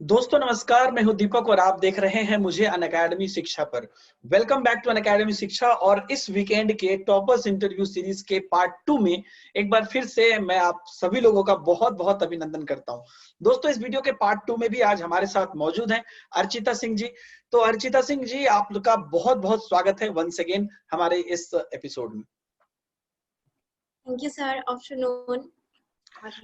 दोस्तों नमस्कार, मैं हूं दीपक और आप देख रहे हैं मुझे अनअकैडमी शिक्षा पर। वेलकम बैक टू अनअकैडमी शिक्षा। और इस वीकेंड के टॉपर्स इंटरव्यू सीरीज के पार्ट 2 में एक बार फिर से मैं आप सभी लोगों का बहुत बहुत अभिनंदन करता हूं। दोस्तों, इस वीडियो के पार्ट 2 में भी आज हमारे साथ मौजूद हैं अर्चिता सिंह जी। तो अर्चिता सिंह जी, आपका बहुत बहुत स्वागत है वंस अगेन हमारे इस एपिसोड में। Thank you sir, afternoon.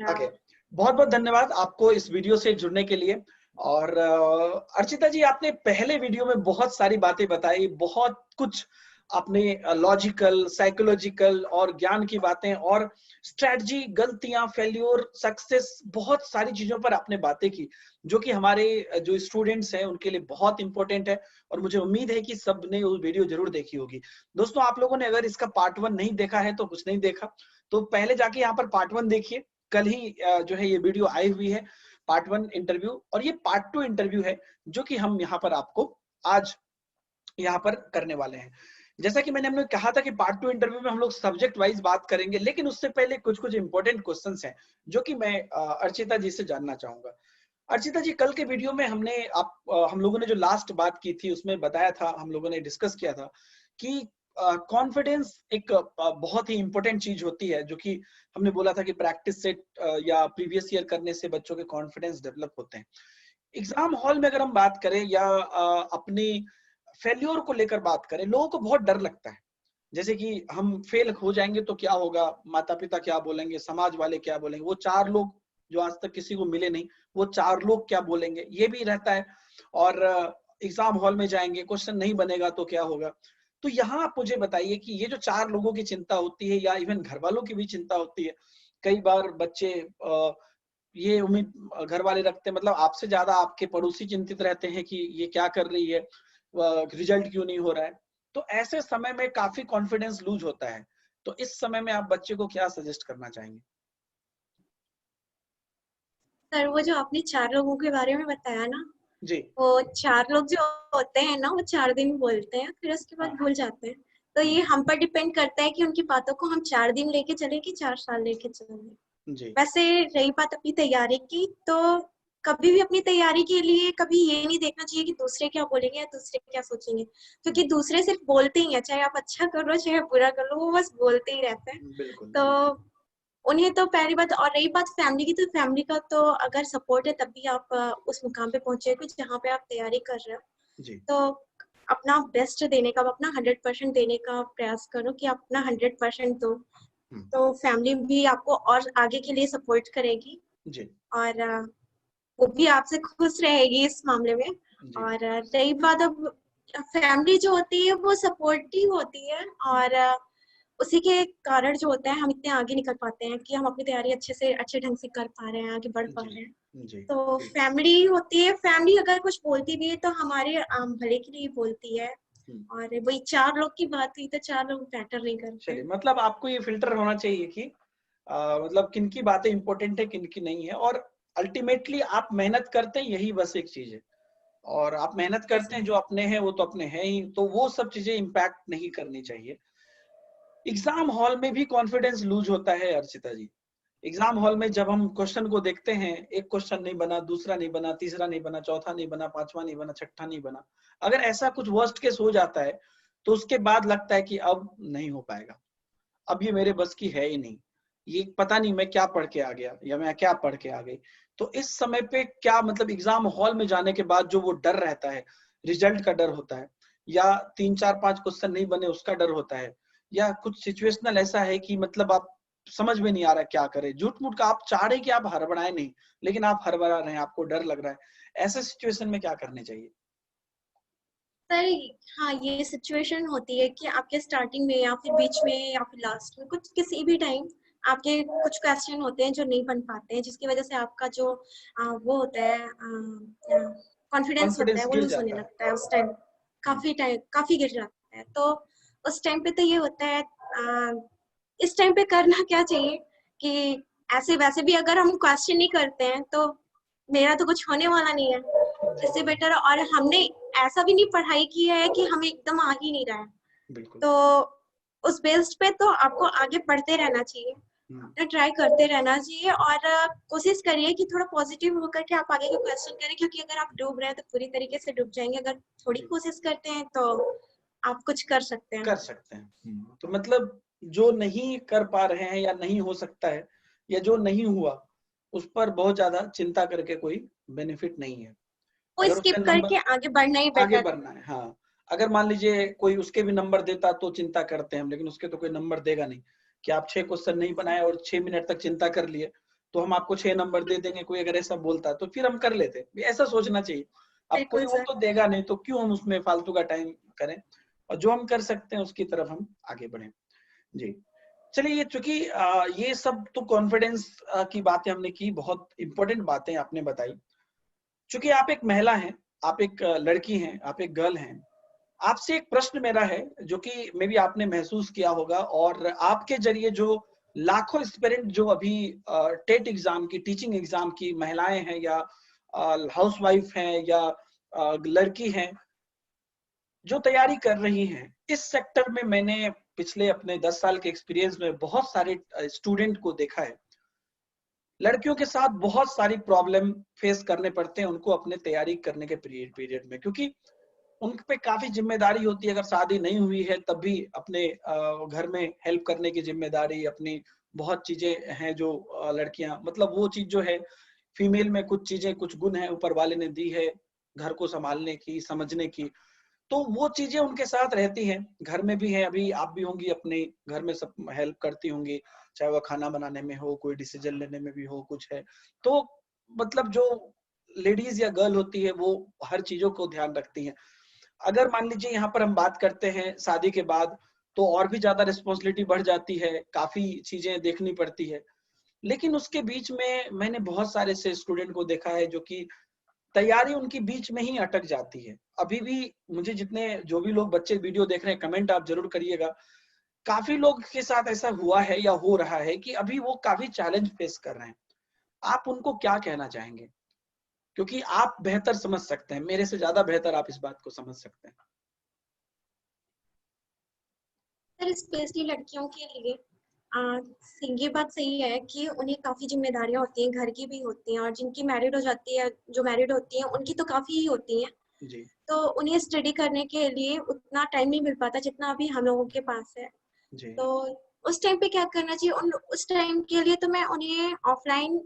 Okay, बहुत बहुत धन्यवाद आपको इस वीडियो से जुड़ने के लिए। और अर्चिता जी, आपने पहले वीडियो में बहुत सारी बातें बताई, बहुत कुछ आपने लॉजिकल, साइकोलॉजिकल और ज्ञान की बातें और स्ट्रेटजी, गलतियां, फेल्योर, सक्सेस, बहुत सारी चीजों पर आपने बातें की, जो कि हमारे जो स्टूडेंट्स हैं उनके लिए बहुत इंपॉर्टेंट है। और मुझे उम्मीद है कि सबने वो वीडियो जरूर देखी होगी। दोस्तों, आप लोगों ने अगर इसका पार्ट 1 नहीं देखा है तो कुछ नहीं देखा, तो पहले जाके यहाँ पर पार्ट 1 देखिए। कल ही जो है ये वीडियो आई हुई है, पार्ट 1 इंटरव्यू, और ये पार्ट 2 इंटरव्यू है जो कि हम यहाँ पर आपको आज यहाँ पर करने वाले हैं। जैसा कि मैंने कहा था कि पार्ट 2 इंटरव्यू में हम लोग सब्जेक्ट वाइज बात करेंगे, लेकिन उससे पहले कुछ कुछ इंपॉर्टेंट क्वेश्चंस हैं जो कि मैं अर्चिता जी से जानना चाहूंगा। अर्चिता जी, कल के वीडियो में हम लोगों ने जो लास्ट बात की थी उसमें बताया था, हम लोगों ने डिस्कस किया था कि कॉन्फिडेंस एक बहुत ही इंपॉर्टेंट चीज होती है, जो कि हमने बोला था कि प्रैक्टिस से या प्रीवियस ईयर करने से बच्चों के कॉन्फिडेंस डेवलप होते हैं। एग्जाम हॉल में अगर हम बात करें या अपनी फेल्योर को लेकर बात करें, लोगों को बहुत डर लगता है। जैसे कि हम फेल हो जाएंगे तो क्या होगा, माता पिता क्या बोलेंगे, समाज वाले क्या बोलेंगे, वो 4 लोग जो आज तक किसी को मिले नहीं, वो 4 लोग क्या बोलेंगे, ये भी रहता है। और एग्जाम हॉल में जाएंगे, क्वेश्चन नहीं बनेगा तो क्या होगा। तो यहाँ आप मुझे बताइए कि ये जो 4 लोगों की चिंता होती है या इवन घर वालों की भी चिंता होती है, कई बार बच्चे ये उम्मीद घर वाले रखते हैं, मतलब आपसे ज्यादा आपके पड़ोसी चिंतित रहते हैं कि ये क्या कर रही है, रिजल्ट क्यों नहीं हो रहा है। तो ऐसे समय में काफी कॉन्फिडेंस लूज होता है। तो इस समय में आप बच्चे को क्या सजेस्ट करना चाहेंगे? सर, वो जो आपने 4 लोगों के बारे में बताया ना, जी। वो 4 लोग जो होते हैं ना, वो 4 दिन बोलते हैं, फिर उसके बाद हाँ। भूल जाते हैं। तो ये हम पर डिपेंड करता है कि उनकी बातों को हम 4 दिन लेके चले कि 4 साल लेके चले। जी। वैसे रही बात अपनी तैयारी की, तो कभी भी अपनी तैयारी के लिए कभी ये नहीं देखना चाहिए कि दूसरे क्या बोलेंगे या दूसरे क्या सोचेंगे, क्योंकि दूसरे सिर्फ बोलते ही हैं, चाहे आप अच्छा करो चाहे बुरा कर लो, वो बस बोलते ही रहते हैं। बिल्कुल तो बिल्कुल। उन्हें तो पहली बात, और रही बात फैमिली की, तो फैमिली का तो अगर सपोर्ट है तभी आप उस मुकाम पे पहुंचे हो जहाँ पे आप तैयारी कर रहे हो। जी। तो अपना बेस्ट देने का, अपना 100% देने का प्रयास करो कि आप अपना 100% दो। हम्म। तो फैमिली भी आपको और आगे के लिए सपोर्ट करेगी, जी। और वो भी आपसे खुश रहेगी इस मामले में। जी। और रही बात, अब फैमिली जो होती है वो सपोर्टिव होती है, और उसी के कारण जो होता है हम इतने आगे निकल पाते हैं कि हम अपनी तैयारी अच्छे से अच्छे ढंग से कर पा रहे हैं, आगे बढ़ पा जी। रहे हैं। जी। तो बिल्कुल। फैमिली होती है, फैमिली अगर कुछ बोलती भी है तो हमारे भले के लिए बोलती है। हम्म। और वही 4 लोग की बात हुई तो 4 लोग मैटर नहीं करते चलिए, हैं। मतलब आपको ये फिल्टर होना चाहिए कि मतलब किनकी बातें इंपॉर्टेंट है, किनकी नहीं है। और अल्टीमेटली आप मेहनत करते हैं, यही बस एक चीज है। और आप मेहनत करते हैं, जो अपने हैं वो तो अपने हैं ही, तो वो सब चीजें इम्पैक्ट नहीं करनी चाहिए। एग्जाम हॉल में भी कॉन्फिडेंस लूज होता है अर्चिता जी। एग्जाम हॉल में जब हम क्वेश्चन को देखते हैं, एक क्वेश्चन नहीं बना, दूसरा नहीं बना, तीसरा नहीं बना, चौथा नहीं बना, पांचवा नहीं बना, छठा नहीं बना, अगर ऐसा कुछ वर्स्ट केस हो जाता है तो उसके बाद लगता है कि अब नहीं हो पाएगा, अब ये मेरे बस की है ही नहीं, ये पता नहीं मैं क्या पढ़ के आ गया या मैं क्या पढ़ के आ गई। तो इस समय पे क्या मतलब एग्जाम हॉल में जाने के बाद जो वो डर रहता है, रिजल्ट का डर होता है, या 3 4 5 क्वेश्चन नहीं बने उसका डर होता है, या कुछ सिचुएशनल ऐसा है कि मतलब आप समझ में नहीं आ रहा क्या करें, झूठ मूठ का आप चाह रहे कि आप हड़बड़ाए नहीं, लेकिन आप हड़बड़ा रहे हैं, आपको डर लग रहा है, ऐसे सिचुएशन में क्या करने चाहिए? सर, हाँ, ये सिचुएशन होती है कि आपके स्टार्टिंग में या फिर बीच में या फिर लास्ट में, कुछ किसी भी टाइम आपके कुछ क्वेश्चन होते हैं जो नहीं बन पाते हैं, जिसकी वजह से आपका जो वो होता है, कॉन्फिडेंस होता है, कॉन्फिडेंस वो गिर लूज होने जाता है। लगता है उस टाइम। काफी गिर जाता है। तो उस टाइम पे तो ये होता है, इस टाइम पे करना क्या चाहिए कि ऐसे वैसे भी अगर हम क्वेश्चन नहीं करते हैं तो मेरा तो कुछ होने वाला नहीं है, जी। इससे बेटर। और हमने ऐसा भी नहीं पढ़ाई की है कि हमें एकदम आ ही नहीं रहा है, बिल्कुल। तो उस बेस्ड पे तो आपको आगे पढ़ते रहना चाहिए। ट्राई करते रहना चाहिए और कोशिश करिए कि थोड़ा पॉजिटिव होकर के आप आगे के क्वेश्चन करें, क्योंकि अगर आप डूब रहे हैं तो पूरी तरीके से डूब जाएंगे। अगर थोड़ी कोशिश करते हैं तो आप कुछ कर सकते हैं। कर सकते हैं। तो मतलब जो नहीं कर पा रहे हैं या नहीं हो सकता है या जो नहीं हुआ उस पर बहुत ज्यादा चिंता करके कोई बेनिफिट नहीं है। वो अगर उसके स्किप नंबर करके आगे बढ़ना ही आगे बेटर है। बढ़ना है, हाँ। अगर मान लीजिए कोई उसके भी नंबर देता तो चिंता करते हैं हम, लेकिन उसके तो कोई नंबर देगा नहीं कि आप 6 क्वेश्चन नहीं बनाए और 6 मिनट तक चिंता कर लिए तो हम आपको 6 नंबर दे देंगे। कोई अगर ऐसा बोलता तो फिर हम कर लेते, ऐसा सोचना चाहिए। अब कोई बिल्कुल वो सर। तो देगा नहीं तो क्यों हम उसमें फालतू का टाइम करें, और जो हम कर सकते हैं उसकी तरफ हम आगे बढ़े। जी चलिए, ये चूंकि ये सब तो कॉन्फिडेंस की बातें हमने की, बहुत इंपॉर्टेंट बातें आपने बताई। चूंकि आप एक महिला हैं, आप एक लड़की हैं, आप एक गर्ल हैं, आपसे एक प्रश्न मेरा है जो कि मे बी आपने महसूस किया होगा, और आपके जरिए जो लाखों एस्पिरेंट जो अभी टेट एग्जाम की, टीचिंग एग्जाम की महिलाएं हैं या हाउसवाइफ हैं या लड़की हैं जो तैयारी कर रही हैं इस सेक्टर में, मैंने पिछले अपने 10 साल के एक्सपीरियंस में बहुत सारे स्टूडेंट को देखा है। लड़कियों के साथ बहुत सारी प्रॉब्लम फेस करने पड़ते हैं उनको अपने तैयारी करने के पीरियड में, क्योंकि उन पे काफी जिम्मेदारी होती है। अगर शादी नहीं हुई है तब भी अपने घर में हेल्प करने की जिम्मेदारी, अपनी बहुत चीजें हैं जो लड़कियां, मतलब वो चीज जो है फीमेल में कुछ चीजें, कुछ गुण है ऊपर वाले ने दी है घर को संभालने की, समझने की, तो वो चीजें उनके साथ रहती हैं। घर में भी है, अभी आप भी होंगी अपने घर में सब हेल्प करती होंगी, चाहे वो खाना बनाने में हो, कोई डिसीजन लेने में भी हो, कुछ है तो मतलब जो लेडीज या गर्ल होती है वो हर चीजों को ध्यान रखती हैं। अगर मान लीजिए यहाँ पर हम बात करते हैं शादी के बाद तो और भी ज्यादा रिस्पॉन्सिबिलिटी बढ़ जाती है, काफी चीजें देखनी पड़ती है। लेकिन उसके बीच में मैंने बहुत सारे से स्टूडेंट को देखा है जो कि तैयारी उनकी बीच में ही अटक जाती है। अभी भी मुझे जितने जो भी लोग बच्चे वीडियो देख रहे हैं, कमेंट आप जरूर करिएगा। काफी लोग के साथ ऐसा हुआ है या हो रहा है कि अभी वो काफी चैलेंज फेस कर रहे हैं। आप उनको क्या कहना चाहेंगे, क्योंकि आप बेहतर समझ सकते हैं, मेरे से ज्यादा बेहतर आप इस बात को समझ सकते हैं। सर स्पेशली लड़कियों के लिए ये बात सही है कि उन्हें काफी जिम्मेदारियां होती हैं, घर की भी होती हैं, और जिनकी मैरिड हो जाती है, जो मैरिड होती हैं उनकी तो काफी ही होती हैं। जी तो उन्हें स्टडी करने के लिए उतना टाइम नहीं मिल पाता जितना अभी हम लोगों के पास है। जी तो उस टाइम पे क्या करना चाहिए उस टाइम के लिए तो मैं उन्हें ऑफलाइन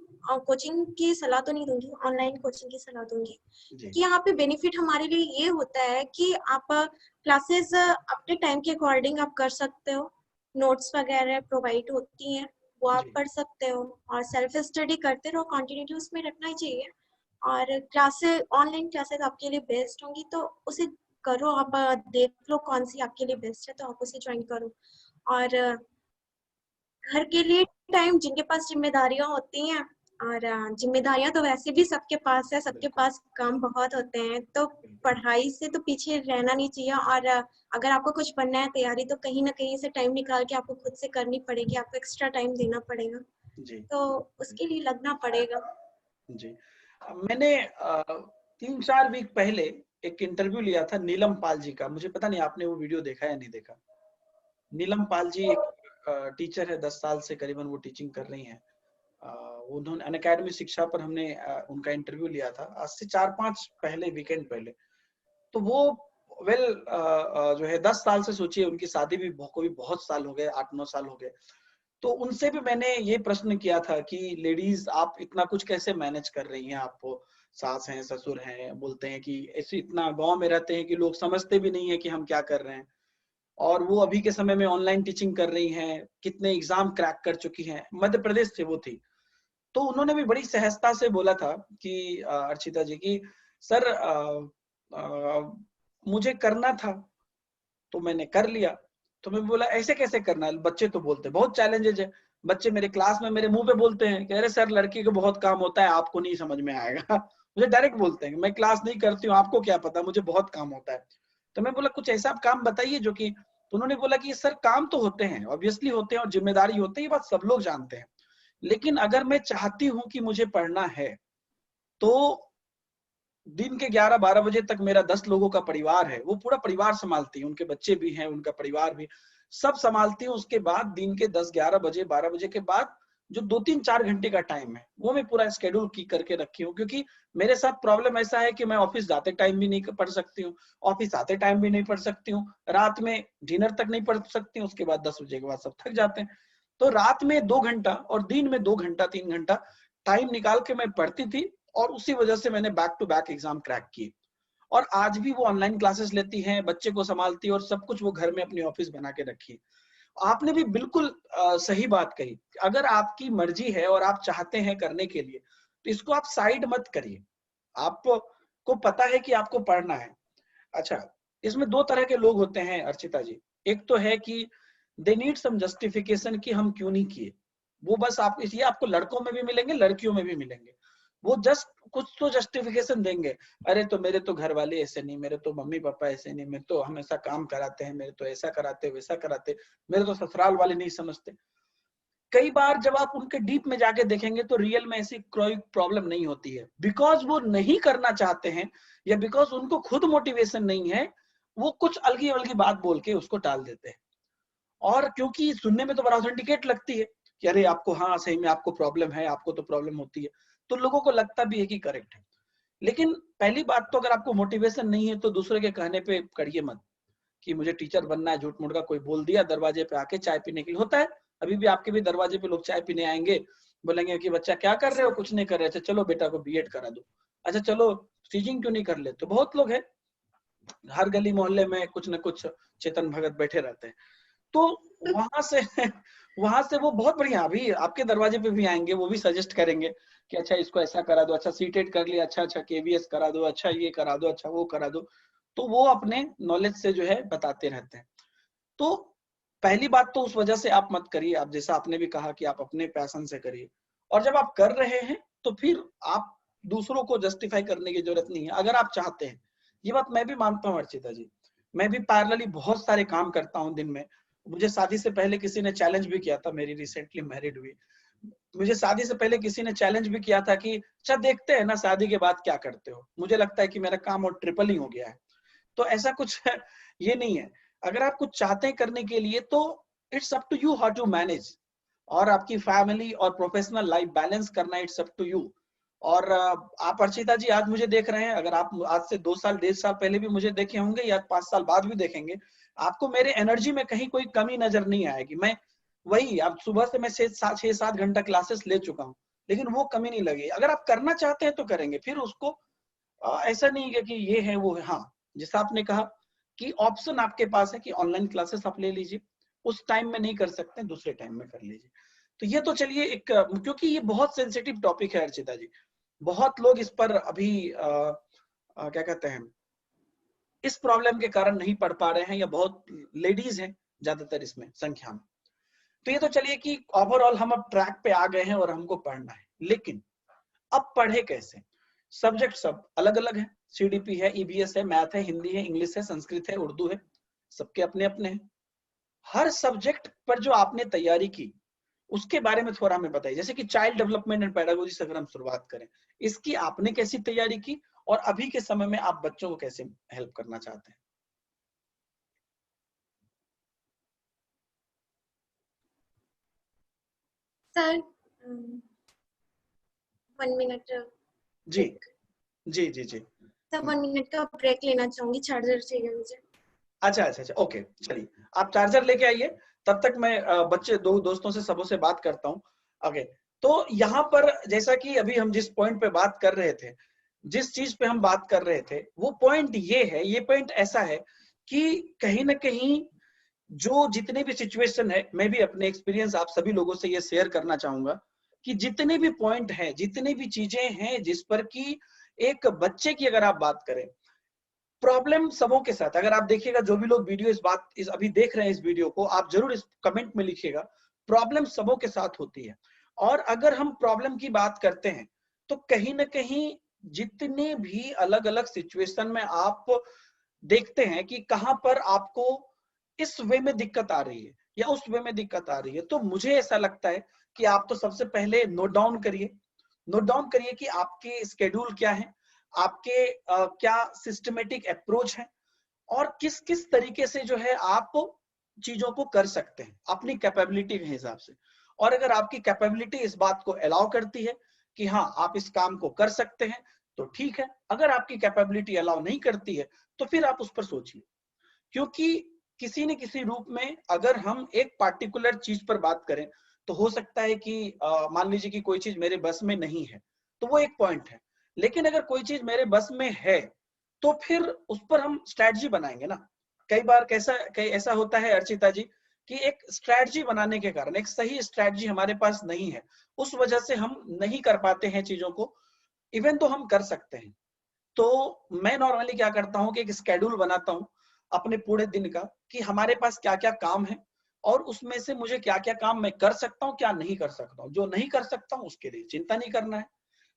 कोचिंग की सलाह तो नहीं दूंगी, ऑनलाइन कोचिंग की सलाह दूंगी। जी कि यहाँ पे बेनिफिट हमारे लिए ये होता है कि आप क्लासेस अपने टाइम के अकॉर्डिंग आप कर सकते हो, नोट्स वगैरह प्रोवाइड होती हैं, वो आप जी पढ़ सकते हो, और सेल्फ स्टडी करते रहो, कंटिन्यूटी उसमें रखना ही चाहिए। और क्लासेस, ऑनलाइन क्लासेस आपके लिए बेस्ट होंगी तो उसे करो, आप देख लो कौन सी आपके लिए बेस्ट है तो आप उसे ज्वाइन करो। और घर के लिए टाइम, जिनके पास जिम्मेदारियां होती हैं, और जिम्मेदारियां तो वैसे भी सबके पास है, सबके बिल्कुल पास काम बहुत होते हैं, तो बिल्कुल। पढ़ाई से तो पीछे रहना नहीं चाहिए। और अगर आपको कुछ बनना है तैयारी, तो कहीं ना कहीं से टाइम निकाल के आपको खुद से करनी पड़ेगी, आपको एक्स्ट्रा टाइम देना पड़ेगा, जी तो उसके लिए लगना पड़ेगा। जी मैंने 3-4 वीक पहले एक इंटरव्यू लिया था नीलम पाल जी का, मुझे पता नहीं आपने वो वीडियो देखा या नहीं देखा। नीलम पाल जी एक टीचर है, 10 साल से करीबन वो टीचिंग कर रही हैं। उन्होंने अनअकैडमी शिक्षा पर हमने उनका इंटरव्यू लिया था आज से 4-5 पहले, वीकेंड पहले। तो वो वेल जो है 10 साल से, सोचिए उनकी शादी भी को भी बहुत साल हो गए, 8-9 साल हो गए। तो उनसे भी मैंने ये प्रश्न किया था कि लेडीज आप इतना कुछ कैसे मैनेज कर रही हैं, आपको सास हैं, ससुर हैं, बोलते हैं कि ऐसे इतना गांव में रहते हैं कि लोग समझते भी नहीं है कि हम क्या कर रहे हैं, और वो अभी के समय में ऑनलाइन टीचिंग कर रही हैं, कितने एग्जाम क्रैक कर चुकी हैं, मध्य प्रदेश से वो थी। तो उन्होंने भी बड़ी सहजता से बोला था कि अर्चिता जी की सर मुझे करना था तो मैंने कर लिया। तो मैं बोला ऐसे कैसे करना है, बच्चे तो बोलते हैं बहुत चैलेंजेज है। बच्चे मेरे क्लास में मेरे मुंह पे बोलते हैं कि अरे सर लड़की को बहुत काम होता है, आपको नहीं समझ में आएगा। मुझे डायरेक्ट बोलते हैं, मैं क्लास नहीं करती हूँ, आपको क्या पता, मुझे बहुत काम होता है। तो मैं बोला कुछ ऐसा काम बताइए जो कि, तो उन्होंने बोला कि सर काम तो होते हैं, ऑब्वियसली होते हैं, और जिम्मेदारी होते हैं, ये बात सब लोग जानते हैं। लेकिन अगर मैं चाहती हूँ कि मुझे पढ़ना है तो दिन के 11-12 बजे तक मेरा 10 लोगों का परिवार है, वो पूरा परिवार संभालती है, उनके बच्चे भी हैं, उनका परिवार भी, सब संभालती हूँ। उसके बाद दिन के 10-11 बजे 12 बजे के बाद जो 2-3-4 घंटे का टाइम है वो मैं पूरा शेड्यूल की करके रखी हूँ, क्योंकि मेरे साथ प्रॉब्लम ऐसा है कि मैं ऑफिस जाते टाइम भी नहीं पढ़ सकती हूँ, ऑफिस आते टाइम भी नहीं पढ़ सकती हूँ, रात में डिनर तक नहीं पढ़ सकती हूँ, उसके बाद 10 बजे के बाद सब थक जाते हैं। तो रात में 2 घंटा और दिन में 2 घंटा 3 घंटा टाइम निकाल के मैं पढ़ती थी, और उसी वजह से मैंने back to back exam crack किए। और आज भी वो ऑनलाइन क्लासेस लेती हैं, बच्चे को संभालती है, और सब कुछ वो घर में अपनी ऑफिस बना के रखी है। आपने भी बिल्कुल सही बात कही। अगर आपकी मर्जी है और आप चाहते हैं करने के लिए, तो इसको आप साइड मत करिए। आपको पता है कि आपको पढ़ना है। अच्छा, इसमें 2 तरह के लोग होते हैं अर्चिता जी। एक तो है कि दे नीड सम जस्टिफिकेशन कि हम क्यों नहीं किए। वो बस आप, इसलिए आपको लड़कों में भी मिलेंगे, लड़कियों में भी मिलेंगे। वो जस्ट कुछ तो जस्टिफिकेशन देंगे, अरे तो मेरे तो घर वाले ऐसे नहीं, मेरे तो मम्मी पापा ऐसे नहीं, मेरे तो हमेशा काम कराते हैं, मेरे तो ऐसा कराते वैसा कराते, मेरे तो ससुराल वाले नहीं समझते। कई बार जब आप उनके डीप में जाके देखेंगे तो रियल में ऐसी कोई प्रॉब्लम नहीं होती है, बिकॉज वो नहीं करना चाहते हैं, या बिकॉज उनको खुद मोटिवेशन नहीं है, वो कुछ अलगी अलगी बात बोल के उसको टाल देते हैं। और क्योंकि सुनने में तो बड़ा ऑथेंटिकेट लगती है कि अरे आपको, हाँ सही में आपको प्रॉब्लम है, आपको तो प्रॉब्लम होती है, तो लोगों को लगता भी है कि करेक्ट है। लेकिन पहली बात तो, अगर आपको मोटिवेशन नहीं है तो दूसरे के कहने पे करिए मत कि मुझे टीचर बनना है, झूठ मूठ का कोई बोल दिया दरवाजे पे आके चाय पीने के लिए। होता है, अभी भी आपके भी दरवाजे पे लोग चाय पीने आएंगे, बोलेंगे कि बच्चा क्या कर रहे हो, कुछ नहीं कर रहे, अच्छा चलो बेटा को बीएड करा दो, अच्छा चलो टीचिंग क्यों नहीं कर ले। तो बहुत लोग हैं, हर गली मोहल्ले में कुछ न कुछ चेतन भगत बैठे रहते हैं। तो वहां से वहां से वो बहुत बढ़िया, अभी आपके दरवाजे पे भी आएंगे, वो भी सजेस्ट करेंगे कि अच्छा इसको ऐसा करा दो, अच्छा सीटेट कर लिया, अच्छा अच्छा केवीएस करा दो, अच्छा ये करा दो, अच्छा वो करा दो। तो वो अपने नॉलेज से जो है बताते रहते हैं। तो पहली बात तो उस वजह से आप मत करिए, आप जैसा आपने भी कहा कि आप अपने पैशन से करिए। और जब आप कर रहे हैं तो फिर आप दूसरों को जस्टिफाई करने की जरूरत नहीं है, अगर आप चाहते हैं। ये बात मैं भी मानता हूँ अर्चिता जी, मैं भी पैरेलली बहुत सारे काम करता हूँ दिन में। मुझे शादी से पहले किसी ने चैलेंज भी किया था, मेरी रिसेंटली मैरिड हुई, मुझे शादी से पहले किसी ने चैलेंज भी किया था कि अच्छा देखते हैं ना शादी के बाद क्या करते हो। मुझे लगता है कि मेरा काम और ट्रिपल ही हो गया है। तो ऐसा कुछ है, ये नहीं है। अगर आप कुछ चाहते हैं करने के लिए तो it's up to you how to manage, और आपकी फैमिली और प्रोफेशनल लाइफ बैलेंस करना, इट्स अप टू यू। और आप अर्चिता जी आज मुझे देख रहे हैं, अगर आप आज से 2 साल 1.5 साल पहले भी मुझे देखे होंगे या 5 साल बाद भी देखेंगे, आपको मेरे एनर्जी में कहीं कोई कमी नजर नहीं आएगी। मैं वही, अब सुबह से मैं 6-7 घंटा क्लासेस ले चुका हूँ, लेकिन वो कमी नहीं लगी। अगर आप करना चाहते हैं तो करेंगे, फिर उसको ऐसा नहीं है कि ये है वो है। हाँ, जैसा आपने कहा कि ऑप्शन आपके पास है कि ऑनलाइन क्लासेस आप ले लीजिए, उस टाइम में नहीं कर सकते दूसरे टाइम में कर लीजिए। तो ये तो चलिए एक, क्योंकि ये बहुत सेंसिटिव टॉपिक है अर्चिता जी, बहुत लोग इस पर अभी क्या कहते हैं, इस प्रॉब्लम के कारण नहीं पढ़ पा रहे हैं, या बहुत लेडीज हैं ज्यादातर इसमें संख्या में। तो ये तो चलिए कि ओवरऑल हम अब ट्रैक पे आ गए हैं और हमको पढ़ना है, लेकिन अब पढ़े कैसे। सब्जेक्ट सब अलग अलग है, सीडीपी है, ईबीएस है, मैथ है, हिंदी है, इंग्लिश है, संस्कृत है, उर्दू है, सबके अपने अपने हैं। हर सब्जेक्ट पर जो आपने तैयारी की उसके बारे में थोड़ा हमें बताइए। जैसे कि चाइल्ड डेवलपमेंट एंड पेडागोजी से अगर हम शुरुआत करें, इसकी आपने कैसी तैयारी की, और अभी के समय में आप बच्चों को कैसे हेल्प करना चाहते हैं। सर 1 मिनट जी ब्रेक। जी जी जी। सर 1 मिनट का ब्रेक लेना चाहूंगी, चार्जर चाहिए मुझे। अच्छा अच्छा अच्छा, ओके चलिए, आप चार्जर लेके आइए, तब तक मैं बच्चे दोस्तों से सबों से बात करता हूँ। ओके, तो यहाँ पर जैसा कि अभी हम जिस पॉइंट पे बात कर रहे थे, जिस चीज पे हम बात कर रहे थे, वो पॉइंट ये है, ये पॉइंट ऐसा है कि कहीं ना कहीं जो जितने भी सिचुएशन है, मैं भी अपने एक्सपीरियंस आप सभी लोगों से ये शेयर करना चाहूंगा कि जितने भी पॉइंट हैं, जितनी भी चीजें हैं जिस पर कि एक बच्चे की अगर आप बात करें, प्रॉब्लम सबों के साथ, अगर आप देखिएगा जो भी लोग वीडियो इस अभी देख रहे हैं इस वीडियो को, आप जरूर इस कमेंट में लिखिएगा, प्रॉब्लम सबों के साथ होती है। और अगर हम प्रॉब्लम की बात करते हैं तो कहीं ना कहीं जितने भी अलग अलग सिचुएशन में आप देखते हैं कि कहां पर आपको इस वे में दिक्कत आ रही है या उस वे में दिक्कत आ रही है, तो मुझे ऐसा लगता है कि आप तो सबसे पहले नोट डाउन करिए, नोट डाउन करिए कि आपके स्केड्यूल क्या है, आपके क्या सिस्टमेटिक अप्रोच है, और किस किस तरीके से जो है आप चीजों को कर सकते हैं अपनी कैपेबिलिटी के हिसाब से। और अगर आपकी कैपेबिलिटी इस बात को अलाउ करती है कि हाँ आप इस काम को कर सकते हैं तो ठीक है, अगर आपकी कैपेबिलिटी अलाउ नहीं करती है तो फिर आप उस पर सोचिए। क्योंकि किसी न किसी रूप में अगर हम एक पार्टिकुलर चीज पर बात करें तो हो सकता है कि मान लीजिए कि कोई चीज मेरे बस में नहीं है तो वो एक पॉइंट है, लेकिन अगर कोई चीज मेरे बस में है तो फिर उस पर हम स्ट्रैटेजी बनाएंगे ना। कई ऐसा होता है अर्चिता जी कि एक स्ट्रैटेजी बनाने के कारण, एक सही स्ट्रैटेजी हमारे पास नहीं है, उस वजह से हम नहीं कर पाते हैं चीजों को, इवन तो हम कर सकते हैं। तो मैं नॉर्मली क्या करता हूँ कि एक स्केड्यूल बनाता हूँ अपने पूरे दिन का कि हमारे पास क्या क्या काम है और उसमें से मुझे क्या क्या काम मैं कर सकता हूँ, क्या नहीं कर सकता हूँ। जो नहीं कर सकता हूँ उसके लिए चिंता नहीं करना है,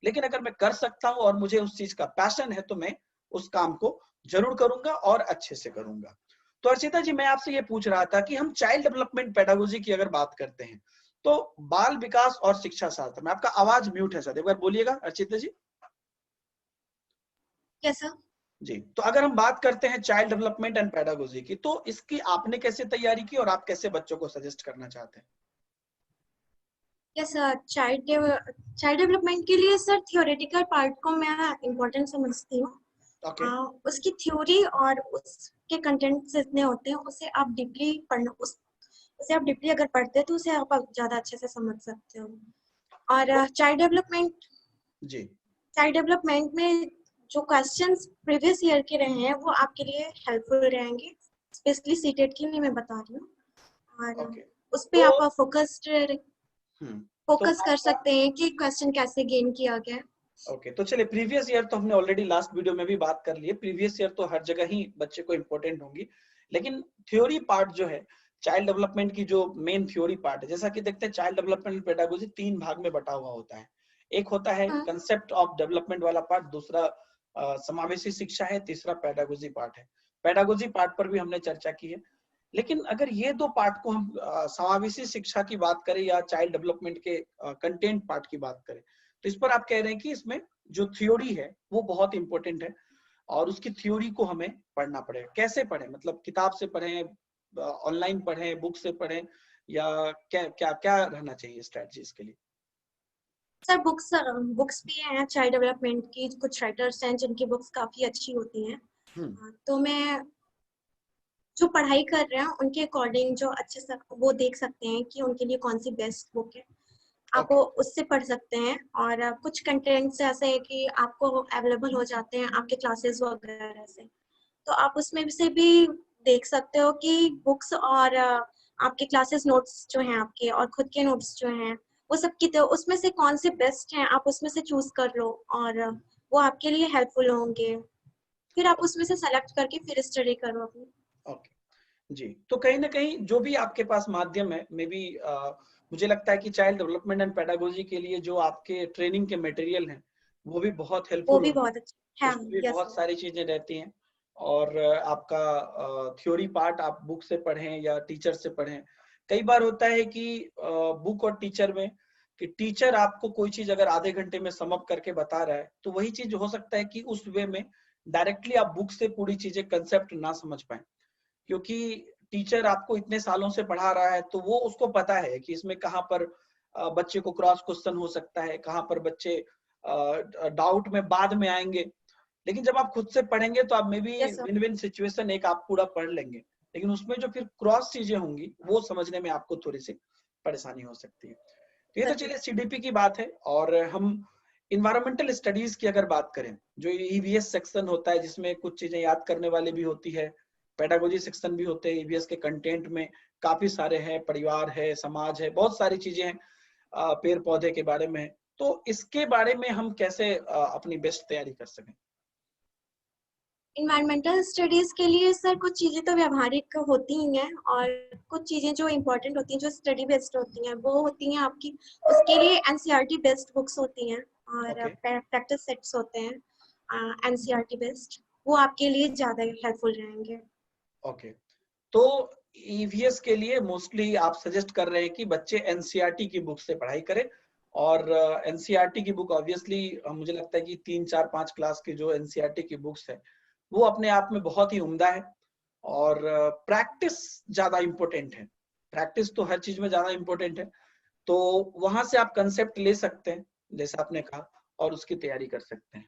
लेकिन अगर मैं कर सकता हूँ और मुझे उस चीज का पैशन है तो मैं उस काम को जरूर करूंगा और अच्छे से करूंगा। तो अर्चिता जी मैं आपसे ये पूछ रहा था कि हम चाइल्ड डेवलपमेंट पेडागोजी की अगर बात करते हैं तो बाल विकास और शिक्षा शास्त्र में, आपका आवाज म्यूट है सर, एक बार बोलिएगा अर्चिता जी। कैसा? जी, तो अगर हम बात करते हैं चाइल्ड डेवलपमेंट एंड पेडागोजी की, तो इसकी आपने कैसे तैयारी की और आप कैसे बच्चों को सजेस्ट करना चाहते हैं? यस सर, चाइल्ड डेवलपमेंट के लिए सर थियोरेटिकल पार्ट को मैं इम्पोर्टेंट समझती हूँ। ओके। उसकी थ्योरी और उसके कंटेंट्स इतने होते हैं, उसे आप डीपली अगर पढ़ते हैं तो उसे आप ज्यादा अच्छे से समझ सकते हो। और तो जी चाइल्ड डेवलपमेंट में जो क्वेश्चंस प्रीवियस ईयर के रहे हैं वो आपके लिए हेल्पफुल रहेंगे, स्पेशली सीटेट की नहीं मैं बता रही हूँ। और ओके। उस पे तो आप हम्म तो फोकस कर आपका सकते हैं कि क्वेश्चन कैसे गेन किया गया। ओके, तो चलिए प्रीवियस ईयर तो हमने ऑलरेडी लास्ट वीडियो में भी बात कर ली है, प्रीवियस ईयर तो हर जगह ही बच्चे को इंपॉर्टेंट होंगी, लेकिन थ्योरी पार्ट जो है चाइल्ड डेवलपमेंट की, जो मेन थ्योरी पार्ट है, जैसा कि देखते हैं चाइल्ड डेवलपमेंट पेडागोजी 3 भाग में बटा हुआ होता है। एक होता है हम्म, कंसेप्ट ऑफ डेवलपमेंट वाला पार्ट, दूसरा समावेशी शिक्षा है, तीसरा पेडागोजी पार्ट है। पेडागोजी पार्ट पर भी हमने चर्चा की है। लेकिन अगर ये दो पार्ट को हम समावेशी शिक्षा की बात करें या चाइल्ड डेवलपमेंट के कंटेंट पार्ट की बात करें, तो इस पर आप कह रहे हैं कि इसमें जो थ्योरी है वो बहुत इंपॉर्टेंट है और उसकी थ्योरी को हमें पढ़ना पड़ेगा। कैसे पढ़ें, मतलब किताब से पढ़ें, ऑनलाइन पढ़ें, बुक से पढ़ें, या क्या क्या क्या रहना चाहिए स्ट्रेटजी इसके लिए? सर बुक्स भी हैं चाइल्ड डेवलपमेंट की, कुछ राइटर्स हैं जिनकी बुक्स काफी अच्छी होती हैं। हम्म। तो मैं जो पढ़ाई कर रहे हैं उनके अकॉर्डिंग जो अच्छे से वो देख सकते हैं कि उनके लिए कौन सी बेस्ट बुक है, आप ओके। उससे पढ़ सकते हैं। और कुछ कंटेंट्स ऐसे है कि आपको अवेलेबल हो जाते हैं आपके क्लासेस वगैरह से, तो आप उसमें से भी देख सकते हो कि बुक्स और आपके क्लासेस नोट्स जो हैं आपके और खुद के नोट्स जो हैं वो सब की, तो उसमें से कौन से बेस्ट हैं आप उसमें से चूज कर लो और वो आपके लिए हेल्पफुल होंगे। फिर आप उसमें से सेलेक्ट करके फिर स्टडी करो अपनी। ओके जी, तो कहीं ना कहीं जो भी आपके पास माध्यम है, मे बी मुझे लगता है कि चाइल्ड डेवलपमेंट एंड पेडागोजी के लिए जो आपके ट्रेनिंग के मटेरियल हैं वो भी बहुत वो हेल्पफुल भी होंगे। बहुत अच्छा है। उसमें भी यस बहुत सर। सारी चीजें रहती हैं। और आपका थ्योरी पार्ट आप बुक से पढ़ें या टीचर से पढ़ें। कई बार होता है कि बुक और टीचर में, कि टीचर आपको कोई चीज अगर आधे घंटे में सम अप करके बता रहा है तो वही चीज हो सकता है कि उस वे में डायरेक्टली आप बुक से पूरी चीजें कंसेप्ट ना समझ पाए, क्योंकि टीचर आपको इतने सालों से पढ़ा रहा है तो वो उसको पता है कि इसमें कहाँ पर बच्चे को क्रॉस क्वेश्चन हो सकता है, कहाँ पर बच्चे डाउट में बाद में आएंगे। लेकिन जब आप खुद से पढ़ेंगे तो आप may be yes sir. Win win situation एक आप पूरा पढ़ लेंगे, लेकिन उसमें जो फिर क्रॉस चीजें होंगी वो समझने में आपको थोड़ी सी परेशानी हो सकती है। तो ये तो सर चलिए सीडीपी की बात है। और हम इन्वायरमेंटल स्टडीज की अगर बात करें, जो ईवीएस सेक्शन होता है जिसमें कुछ चीजें याद करने वाली भी होती है, पेडागोजी सेक्शन भी होते हैं, ईवीएस के कंटेंट में काफी सारे हैं, परिवार है, समाज है, बहुत सारी चीजें हैं, पेड़ पौधे के बारे में। तो इसके बारे में हम कैसे अपनी बेस्ट तैयारी कर सकें? इन्वायरमेंटल स्टडीज के लिए सर कुछ चीजें तो व्यवहारिक होती ही हैं और कुछ चीजें जो इम्पोर्टेंट होती हैं जो स्टडी बेस्ड होती हैं वो होती हैं आपकी, उसके लिए एनसीईआरटी बेस्ड बुक्स होती हैं और ओके। प्रैक्टिस सेट्स होते हैं एनसीईआरटी बेस्ड, वो आपके लिए ज्यादा हेल्पफुल रहेंगे। ओके, तो ईवीएस के लिए मोस्टली आप सजेस्ट कर रहे हैं कि बच्चे एनसीईआरटी की बुक से पढ़ाई करें और एनसीईआरटी की बुक ऑब्वियसली मुझे लगता है कि 3, 4, 5 क्लास की जो एनसीईआरटी की बुक्स है वो अपने आप में बहुत ही उम्दा है। और प्रैक्टिस ज्यादा इंपॉर्टेंट है, प्रैक्टिस तो हर चीज में ज्यादा इंपॉर्टेंट है। तो वहां से आप कंसेप्ट ले सकते हैं जैसे आपने कहा और उसकी तैयारी कर सकते हैं।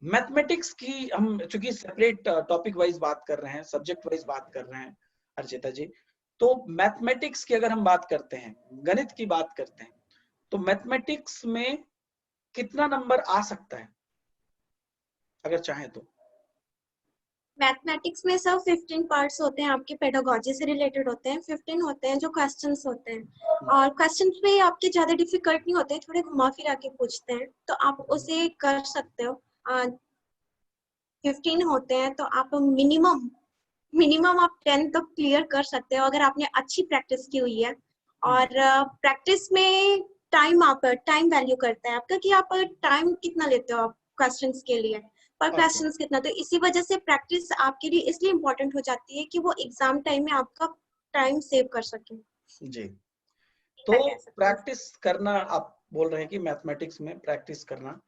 मैथमेटिक्स की हम चूंकि सेपरेट टॉपिक वाइज बात कर रहे हैं, सब्जेक्ट वाइज बात कर रहे हैं अर्चिता जी, तो मैथमेटिक्स की अगर हम बात करते हैं, गणित की बात करते हैं, तो मैथमेटिक्स में कितना नंबर आ सकता है अगर चाहें तो? मैथमेटिक्स में सब 15 पार्ट्स होते हैं, आपके पेडागोजी से रिलेटेड होते हैं। 15 होते हैं जो क्वेश्चंस होते हैं, और क्वेश्चंस में आपके ज्यादा डिफिकल्ट नहीं होते, थोड़े घुमा फिरा के पूछते हैं, तो आप उसे कर सकते हो। 15 होते हैं तो आप मिनिमम मिनिमम आप 10 तक क्लियर कर सकते हो अगर आपने अच्छी प्रैक्टिस की हुई है। और प्रैक्टिस में टाइम वैल्यू करता है आपका, कि आप टाइम कितना लेते हो आप क्वेश्चंस के लिए, पर ओके क्वेश्चंस कितना। तो इसी वजह से प्रैक्टिस आपके लिए इसलिए इम्पोर्टेंट हो जाती है कि वो एग्जाम टाइम में आपका टाइम सेव कर सके। जी, तो मैं कह सकती हूँ। प्रैक्टिस करना, आप बोल रहे हैं कि मैथमेटिक्स में प्रैक्टिस करना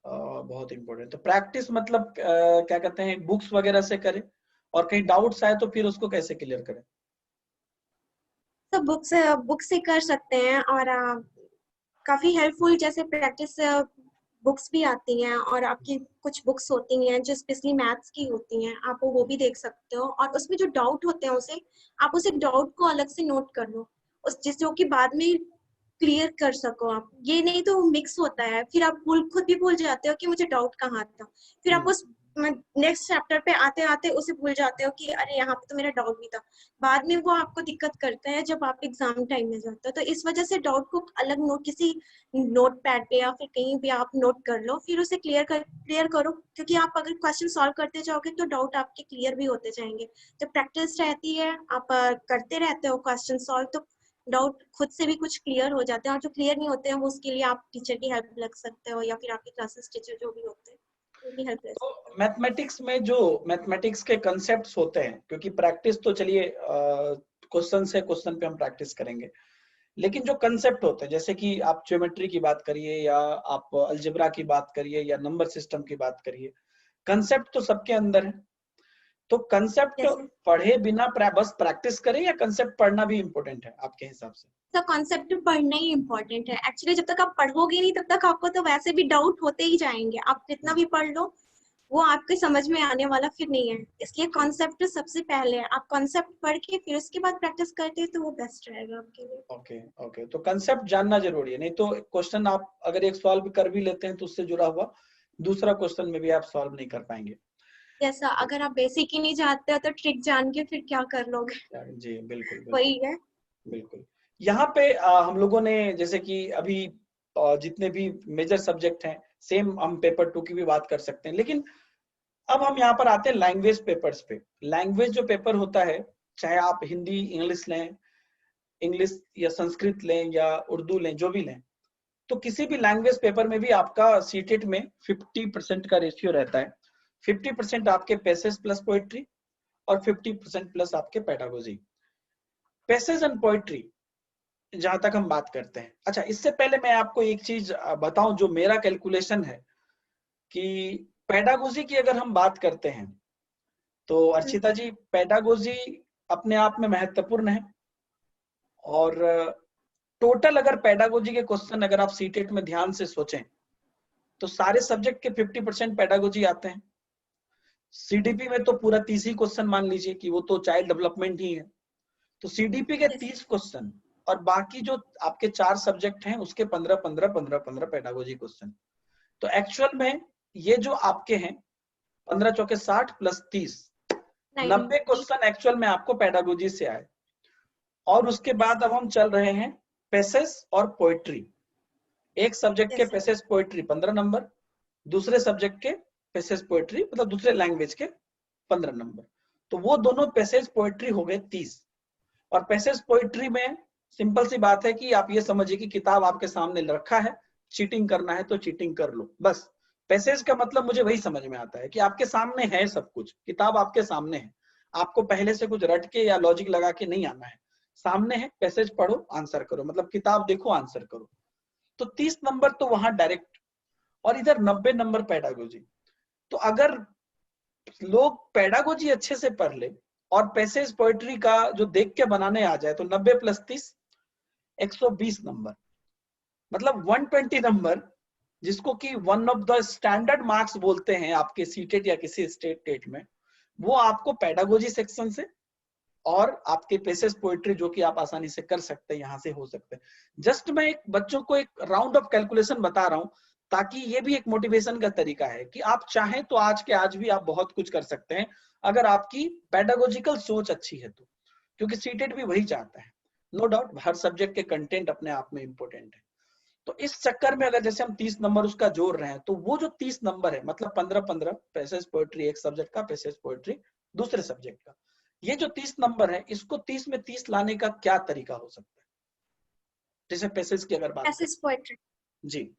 बहुत इंपॉर्टेंट। तो प्रैक्टिस मतलब क्या कहते हैं, बुक्स वगैरह से करें और कहीं डाउट्स आए तो फिर उसको कैसे क्लियर करें? तो बुक से कर सकते हैं, और काफी हेल्पफुल जैसे प्रैक्टिस बुक्स भी आती हैं, और आपकी कुछ बुक्स होती हैं जो स्पेशली मैथ्स की होती हैं, आप वो भी देख सकते हो। और उसमें जो डाउट होते हैं उसे डाउट को अलग से नोट कर लो, उस जिस जो कि बाद में क्लियर कर सको आप। ये नहीं तो मिक्स होता है, फिर आप खुद भी भूल जाते हो कि मुझे डाउट कहाँ था, फिर आप उस नेक्स्ट चैप्टर पे आते आते उसे भूल जाते हो कि अरे यहाँ पे तो मेरा डाउट भी था। बाद में वो आपको दिक्कत करता है जब आप एग्जाम टाइम में जाते हो। तो इस वजह से डाउट को अलग नोट, किसी नोट पैड पे या फिर कहीं भी आप नोट कर लो, फिर उसे क्लियर करो, क्योंकि आप अगर क्वेश्चन सॉल्व करते जाओगे तो डाउट आपके क्लियर भी होते जाएंगे। जब प्रैक्टिस रहती है, आप करते रहते हो क्वेश्चन सॉल्व, तो डाउट खुद से भी कुछ क्लियर हो जाते हैं। और जो क्लियर नहीं होते हैं वो उसके लिए आप टीचर की हेल्प लग सकते हो, या फिर आपके क्लासेस टीचर जो भी होते हैं उनकी हेल्प ले तो सकते हो। मैथमेटिक्स में जो मैथमेटिक्स के कंसेप्ट्स होते हैं, क्योंकि प्रैक्टिस तो चलिए क्वेश्चन से क्वेश्चन पे हम प्रैक्टिस करेंगे, लेकिन जो कंसेप्ट होते हैं जैसे कि आप ज्योमेट्री की बात करिए या आप अलजेब्रा की बात करिए या नंबर सिस्टम की बात करिए, कंसेप्ट तो सबके अंदर है। तो कंसेप्ट जैसे पढ़े बिना बस प्रैक्टिस करें या कंसेप्ट पढ़ना भी इंपॉर्टेंट है आपके हिसाब से? तो कॉन्सेप्ट पढ़ना ही इम्पोर्टेंट है एक्चुअली। जब तक आप पढ़ोगे नहीं तब तक आपको तो वैसे भी डाउट होते ही जाएंगे, आप कितना भी पढ़ लो वो आपके समझ में आने वाला फिर नहीं है। इसलिए जी, कॉन्सेप्ट सबसे पहले है, आप कॉन्सेप्ट पढ़ के फिर उसके बाद प्रैक्टिस करते हैं तो वो बेस्ट रहेगा आपके लिए। ओके ओके, तो कंसेप्ट जानना जरूरी है, नहीं तो क्वेश्चन आप अगर एक सॉल्व कर भी लेते हैं तो उससे जुड़ा हुआ दूसरा क्वेश्चन में भी आप सॉल्व नहीं कर पाएंगे। जैसा अगर आप बेसिक ही नहीं जानते हो तो ट्रिक जान के फिर क्या कर लोगे। जी बिल्कुल बिल्कुल वही है। बिल्कुल। यहाँ पे हम लोगों ने जैसे कि अभी जितने भी मेजर सब्जेक्ट हैं, सेम हम पेपर 2 की भी बात कर सकते हैं, लेकिन अब हम यहाँ पर आते हैं लैंग्वेज पेपर्स पे। लैंग्वेज जो पेपर होता है, चाहे आप हिंदी इंग्लिश लें, इंग्लिश या संस्कृत लें या उर्दू लें, जो भी लें, तो किसी भी लैंग्वेज पेपर में भी आपका सीटेट में 50% का रेशियो रहता है। 50% आपके पैसेज प्लस पोएट्री और 50% प्लस आपके पेडागोजी। पैसेज एंड पोएट्री जहां तक हम बात करते हैं, अच्छा इससे पहले मैं आपको एक चीज बताऊं जो मेरा कैलकुलेशन है कि पेडागोजी की अगर हम बात करते हैं तो अर्चिता जी, पेडागोजी अपने आप में महत्वपूर्ण है। और टोटल अगर पेडागोजी के क्वेश्चन अगर आप सीटेट में ध्यान से सोचें तो सारे सब्जेक्ट के 50% पेडागोजी आते हैं। सीडीपी में तो पूरा 30 ही क्वेश्चन मान लीजिए कि वो तो चाइल्ड डेवलपमेंट ही है, तो सीडीपी के 30 क्वेश्चन और बाकी जो आपके 4 सब्जेक्ट हैं उसके 15 पेडागोजी क्वेश्चन। तो एक्चुअल में ये जो आपके हैं 15 चौके 60 प्लस 30, 90 क्वेश्चन एक्चुअल में आपको पेडागोजी से आए। और उसके बाद अब हम चल रहे हैं पैसेज और पोएट्री। एक सब्जेक्ट के पैसेज पोएट्री 15 नंबर, दूसरे सब्जेक्ट के पैसेज पोएट्री मतलब दूसरे लैंग्वेज के 15 नंबर। तो वो दोनों पैसेज पोएट्री हो गए 30। और पैसेज पोएट्री में सिंपल सी बात है कि आप ये समझिए कि किताब आपके सामने रखा है, चीटिंग करना है तो चीटिंग कर लो बस। पैसेज का मतलब मुझे वही समझ में आता है कि आपके सामने है सब कुछ, किताब आपके सामने है, आपको पहले से कुछ रट के या लॉजिक लगा के नहीं आना है, सामने है, पैसेज पढ़ो आंसर करो, मतलब किताब देखो आंसर करो। तो 30 नंबर तो वहां डायरेक्ट, और इधर 90 नंबर पेडागोजी। तो अगर लोग पेडागोजी अच्छे से पढ़ ले और पैसेज पोएट्री का जो देख के बनाने आ जाए, तो 90 + 30 120 नंबर, मतलब 120 नंबर, जिसको कि one of the standard marks बोलते हैं आपके सीटेट या किसी स्टेट टेट में, वो आपको पेडागोजी सेक्शन से और आपके पेसेज पोएट्री जो कि आप आसानी से कर सकते हैं, यहां से हो सकते हैं। जस्ट मैं एक बच्चों को एक राउंड ऑफ कैलकुलेशन बता रहा हूं, ताकि ये भी एक मोटिवेशन का तरीका है कि आप चाहें तो आज के आज भी आप बहुत कुछ कर सकते हैं, अगर आपकी पेडागोजिकल सोच अच्छी है तो, क्योंकि सीटेट भी वही चाहता है। नो डाउट हर सब्जेक्ट के कंटेंट अपने आप में इंपॉर्टेंट है। तो इस चक्कर में अगर जैसे हम 30 नंबर उसका जोड़ रहे हैं, तो वो जो 30 नंबर है, मतलब 15-15 पैसेज पोएट्री एक सब्जेक्ट का, पैसेज पोएट्री दूसरे सब्जेक्ट का, ये जो 30 नंबर है, इसको 30 में 30 लाने का क्या तरीका हो सकता है? जैसे पैसेज की अगर बात करें। पैसेज पोएट्री, जी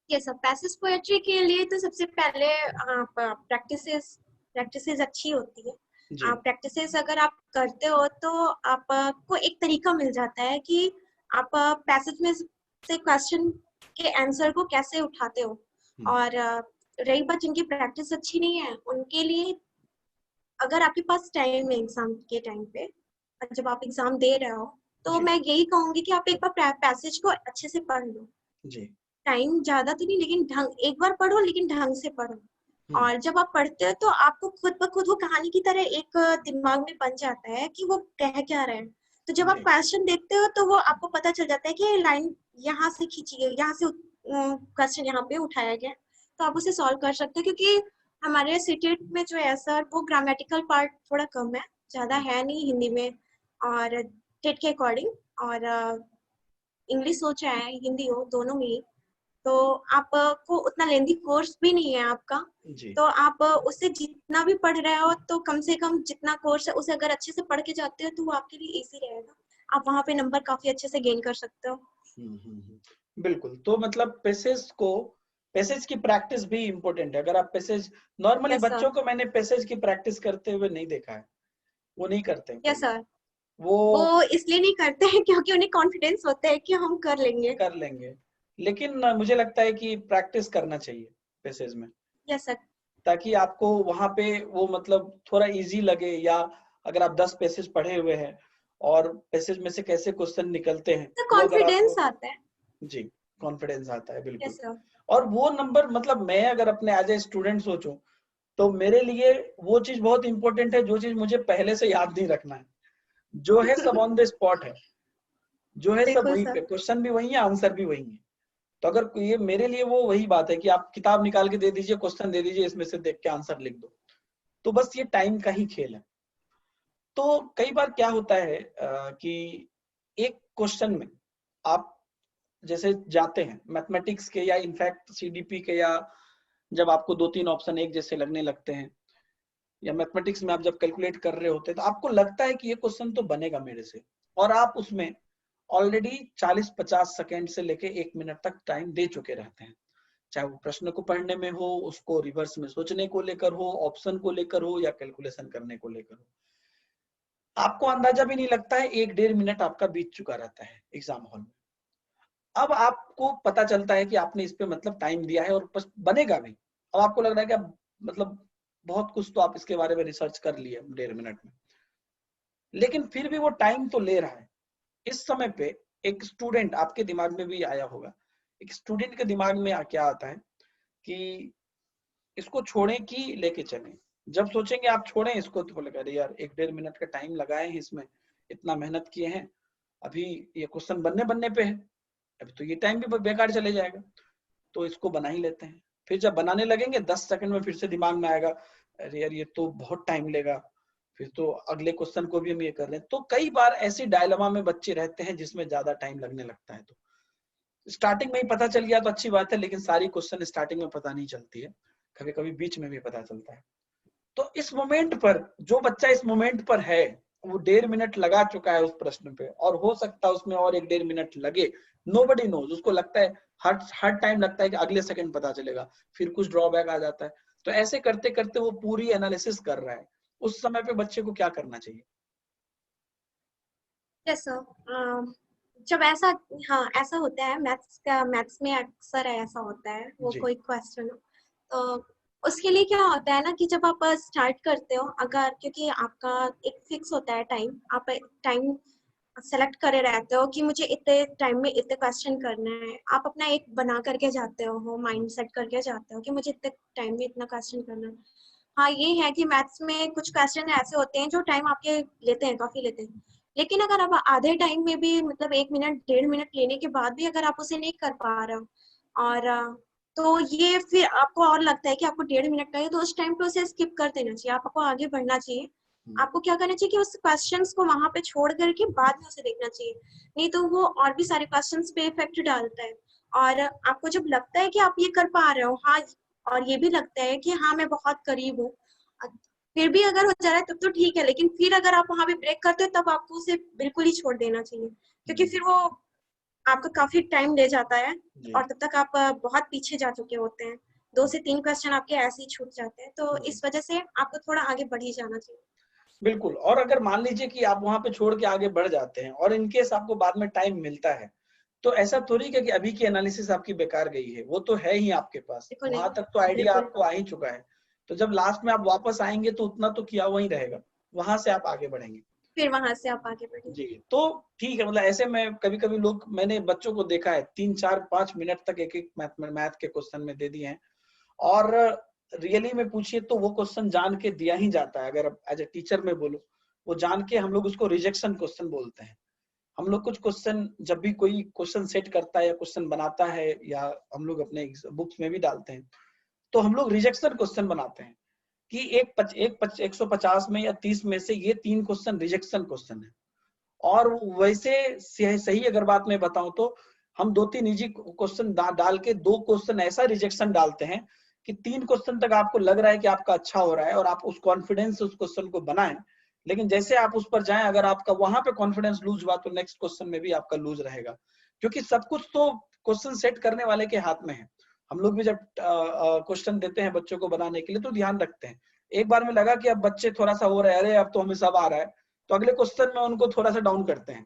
ये सब पैसेज पोएट्री के लिए तो सबसे पहले आप प्रैक्टिसेस अच्छी होती है। जी प्रैक्टिसेस अगर आप करते हो तो आपको एक तरीका मिल जाता है कि आप पैसेज में से क्वेश्चन के आंसर को कैसे उठाते हो। और रही बात जिनकी प्रैक्टिस अच्छी नहीं है, उनके लिए अगर आपके पास टाइम है एग्जाम के टाइम पे, जब आप एग्जाम दे रहे हो, तो जी मैं यही कहूंगी कि आप एक बार पैसेज को अच्छे से पढ़ लो। जी टाइम ज्यादा तो नहीं, लेकिन ढंग, एक बार पढ़ो लेकिन ढंग से पढ़ो। हम्म और जब आप पढ़ते हो तो आपको खुद ब खुद वो कहानी की तरह एक दिमाग में बन जाता है कि वो कह क्या रहे हैं। तो जब आप जी क्वेश्चन देखते हो तो वो आपको पता चल जाता है कि ये लाइन यहाँ से खींची गई, यहाँ से क्वेश्चन यहाँ पे उठाया गया, तो आप उसे सॉल्व कर सकते हो। क्योंकि हमारे सीटेट में जो है सर, वो ग्रामेटिकल पार्ट थोड़ा कम है, ज्यादा है नहीं हिंदी में और टेट के अकॉर्डिंग, और इंग्लिश हो चाहे हिंदी हो, दोनों में ही। तो आपको उतना लेंथी कोर्स भी नहीं है आपका, जी तो आप उससे जितना भी पढ़ रहे हो, तो कम से कम जितना कोर्स है उसे अगर अच्छे से पढ़ के जाते हो तो वो आपके लिए इजी रहेगा। आप वहां पे नंबर काफी अच्छे से गेन कर सकते हो। बिल्कुल। तो मतलब पैसेज की प्रैक्टिस भी इम्पोर्टेंट है। अगर आप पैसेज, नॉर्मली यस सर। बच्चों को मैंने पैसेज की प्रैक्टिस करते हुए नहीं देखा है, वो नहीं करते हैं कई यस बार। सर। वो वो इसलिए नहीं करते हैं क्योंकि उन्हें कॉन्फिडेंस होता है कि हम कर लेंगे। कर लेंगे, लेकिन मुझे लगता है कि प्रैक्टिस करना चाहिए पैसेज में, यस सर। ताकि आपको वहां पे वो मतलब थोड़ा इजी लगे। या अगर आप 10 पैसेज पढ़े हुए हैं और पैसेज में से कैसे क्वेश्चन निकलते हैं, तो वो अगर आपको, कॉन्फिडेंस आता है। जी, कॉन्फिडेंस आता है बिल्कुल। Yes sir. और वो नंबर, मतलब मैं अगर अपने एज ए स्टूडेंट सोचूं, तो मेरे लिए वो चीज बहुत इंपॉर्टेंट है जो चीज मुझे पहले से याद नहीं रखना है, जो है सब ऑन द स्पॉट है, जो है सब बिल्कुल वही पे, सर। क्वेश्चन भी वही है, आंसर भी वही है। तो अगर ये मेरे लिए वो वही बात है कि आप किताब निकाल के दे दीजिए, क्वेश्चन दे दीजिए, इसमें से देख के आंसर लिख दो, तो बस ये टाइम का ही खेल है। तो कई बार क्या होता है कि एक क्वेश्चन में आप जैसे जाते हैं मैथमेटिक्स के या इनफैक्ट सीडीपी के, या जब आपको 2-3 ऑप्शन एक जैसे लगने लगते हैं, या मैथमेटिक्स में आप जब कैलकुलेट कर रहे होते हैं, तो आपको लगता है कि ये क्वेश्चन तो बनेगा मेरे से, और आप उसमें ऑलरेडी 40-50 सेकेंड से लेके 1 मिनट तक टाइम दे चुके रहते हैं। चाहे वो प्रश्न को पढ़ने में हो, उसको रिवर्स में सोचने को लेकर हो, ऑप्शन को लेकर हो, या कैलकुलेशन करने को लेकर हो, आपको अंदाजा भी नहीं लगता है, 1-1.5 मिनट आपका बीत चुका रहता है एग्जाम हॉल में। अब आपको पता चलता है कि आपने इस पे मतलब टाइम दिया है और बनेगा भी। अब आपको लग रहा है कि अब मतलब बहुत कुछ तो आप इसके बारे में रिसर्च कर लिए 1.5 मिनट में, लेकिन फिर भी वो टाइम तो ले रहा है। इस समय पे एक स्टूडेंट, आपके दिमाग में भी आया होगा, एक स्टूडेंट के दिमाग में क्या आता है कि इसको छोड़ें कि लेके चलें। जब सोचेंगे आप छोड़ें इसको, तो बोलेगा अरे यार 1-1.5 मिनट का टाइम लगाए हैं इसमें, इतना मेहनत किए हैं, अभी ये क्वेश्चन बनने पे है, अभी तो ये टाइम भी बेकार चले जाएगा, तो इसको बना ही लेते हैं। फिर जब बनाने लगेंगे 10 सेकंड में फिर से दिमाग में आएगा अरे यार ये तो बहुत टाइम लेगा, फिर तो अगले क्वेश्चन को भी हम ये कर रहे हैं। तो कई बार ऐसी डायलेमा में बच्चे रहते हैं जिसमें ज्यादा टाइम लगने लगता है। तो स्टार्टिंग में ही पता चल गया तो अच्छी बात है, लेकिन सारी क्वेश्चन स्टार्टिंग में पता नहीं चलती है, कभी कभी बीच में भी पता चलता है। तो इस मोमेंट पर जो बच्चा इस मोमेंट पर है, वो 1.5 मिनट लगा चुका है उस प्रश्न पे, और हो सकता है उसमें और 1-1.5 मिनट लगे, नोबडी नोज। उसको लगता है हर टाइम लगता है कि अगले सेकंड पता चलेगा, फिर कुछ ड्रॉबैक आ जाता है। तो ऐसे करते करते वो पूरी एनालिसिस कर रहा है, उस समय पे बच्चे को क्या करना चाहिए? Yes sir. जब ऐसा, हाँ ऐसा होता है मैथ्स में अक्सर ऐसा होता है, वो जी कोई क्वेश्चन हो तो उसके लिए क्या होता है ना कि जब आप स्टार्ट करते हो, अगर क्योंकि आपका एक फिक्स होता है टाइम, आप टाइम सेलेक्ट करे रहते हो कि मुझे इतने टाइम में इतने क्वेश्चन करना है, आप अपना एक बना करके जाते हो, माइंड सेट करके जाते हो कि मुझे इतने टाइम में इतना क्वेश्चन करना है। हाँ ये है कि मैथ्स में कुछ क्वेश्चन ऐसे होते हैं जो टाइम आपके लेते हैं, काफी लेते हैं, लेकिन अगर आप आधे टाइम में भी मतलब 1 मिनट 1.5 मिनट लेने के बाद भी अगर आप उसे नहीं कर पा रहे हो और तो ये फिर आपको और लगता है कि आपको 1.5 मिनट का है, तो उस टाइम पे उसे स्किप कर देना चाहिए, आपको आगे बढ़ना चाहिए। आपको क्या करना चाहिए कि उस क्वेश्चंस को वहां पे छोड़ करके बाद में उसे देखना चाहिए, नहीं तो वो और भी सारे क्वेश्चंस पे इफेक्ट डालता है। और आपको जब लगता है कि आप ये कर पा रहे हो, हाँ, और ये भी लगता है कि हाँ मैं बहुत करीब हूँ, फिर भी अगर हो जा रहा है तब तो ठीक है, लेकिन फिर अगर आप वहां पे ब्रेक करते हो तब आपको उसे बिल्कुल ही छोड़ देना चाहिए, क्योंकि फिर वो आपका काफी टाइम ले जाता है जी और तब तक आप बहुत पीछे जा चुके होते हैं, 2 से 3 क्वेश्चन आपके ऐसे ही छूट जाते हैं, तो जी इस वजह से आपको थोड़ा आगे बढ़ ही जाना चाहिए। बिल्कुल। और अगर मान लीजिए कि आप वहां पे छोड़ के आगे बढ़ जाते हैं और इनकेस आपको बाद में टाइम मिलता है, तो ऐसा थोड़ी है कि अभी की एनालिसिस आपकी बेकार गई है, वो तो है ही आपके पास, बिल्कुल वहां नहीं। तक तो आइडिया बिल्कुल। आपको आ ही चुका है। तो जब लास्ट में आप वापस आएंगे तो उतना तो किया हुआ ही रहेगा, वहां से आप आगे बढ़ेंगे। फिर वहां से आप आगे बढ़ेंगे। जी तो ठीक है, मतलब ऐसे में कभी कभी लोग, मैंने बच्चों को देखा है 3 4 5 मिनट तक एक एक मैथ के क्वेश्चन में दे दिए हैं। और रियली में पूछिए तो वो क्वेश्चन जान के दिया ही जाता है, अगर एज ए टीचर में बोलो, वो जान के हम लोग उसको रिजेक्शन क्वेश्चन बोलते हैं। हम लोग कुछ क्वेश्चन, जब भी कोई क्वेश्चन सेट करता है या क्वेश्चन बनाता है या हम लोग अपने बुक्स में भी डालते हैं, तो हम लोग रिजेक्शन क्वेश्चन बनाते हैं कि 150 में या 30 में से ये 3 क्वेश्चन रिजेक्शन क्वेश्चन है। और वैसे सही अगर बात मैं बताऊं तो हम 2 3 इजी क्वेश्चन डाल के 2 क्वेश्चन ऐसा रिजेक्शन डालते हैं कि 3 क्वेश्चन तक आपको लग रहा है कि आपका अच्छा हो रहा है और आप उस कॉन्फिडेंस से उस क्वेश्चन को बनाएं, लेकिन जैसे आप उस पर जाएं, अगर आपका वहां पे कॉन्फिडेंस लूज हुआ तो नेक्स्ट क्वेश्चन में भी आपका लूज रहेगा, क्योंकि सब कुछ तो क्वेश्चन सेट करने वाले के हाथ में है। हम लोग भी जब क्वेश्चन देते हैं बच्चों को बनाने के लिए तो ध्यान रखते हैं, एक बार में लगा कि अब बच्चे थोड़ा सा हो रहे हैं, अरे अब तो हमें सब आ रहा है, तो अगले क्वेश्चन में उनको थोड़ा सा डाउन करते हैं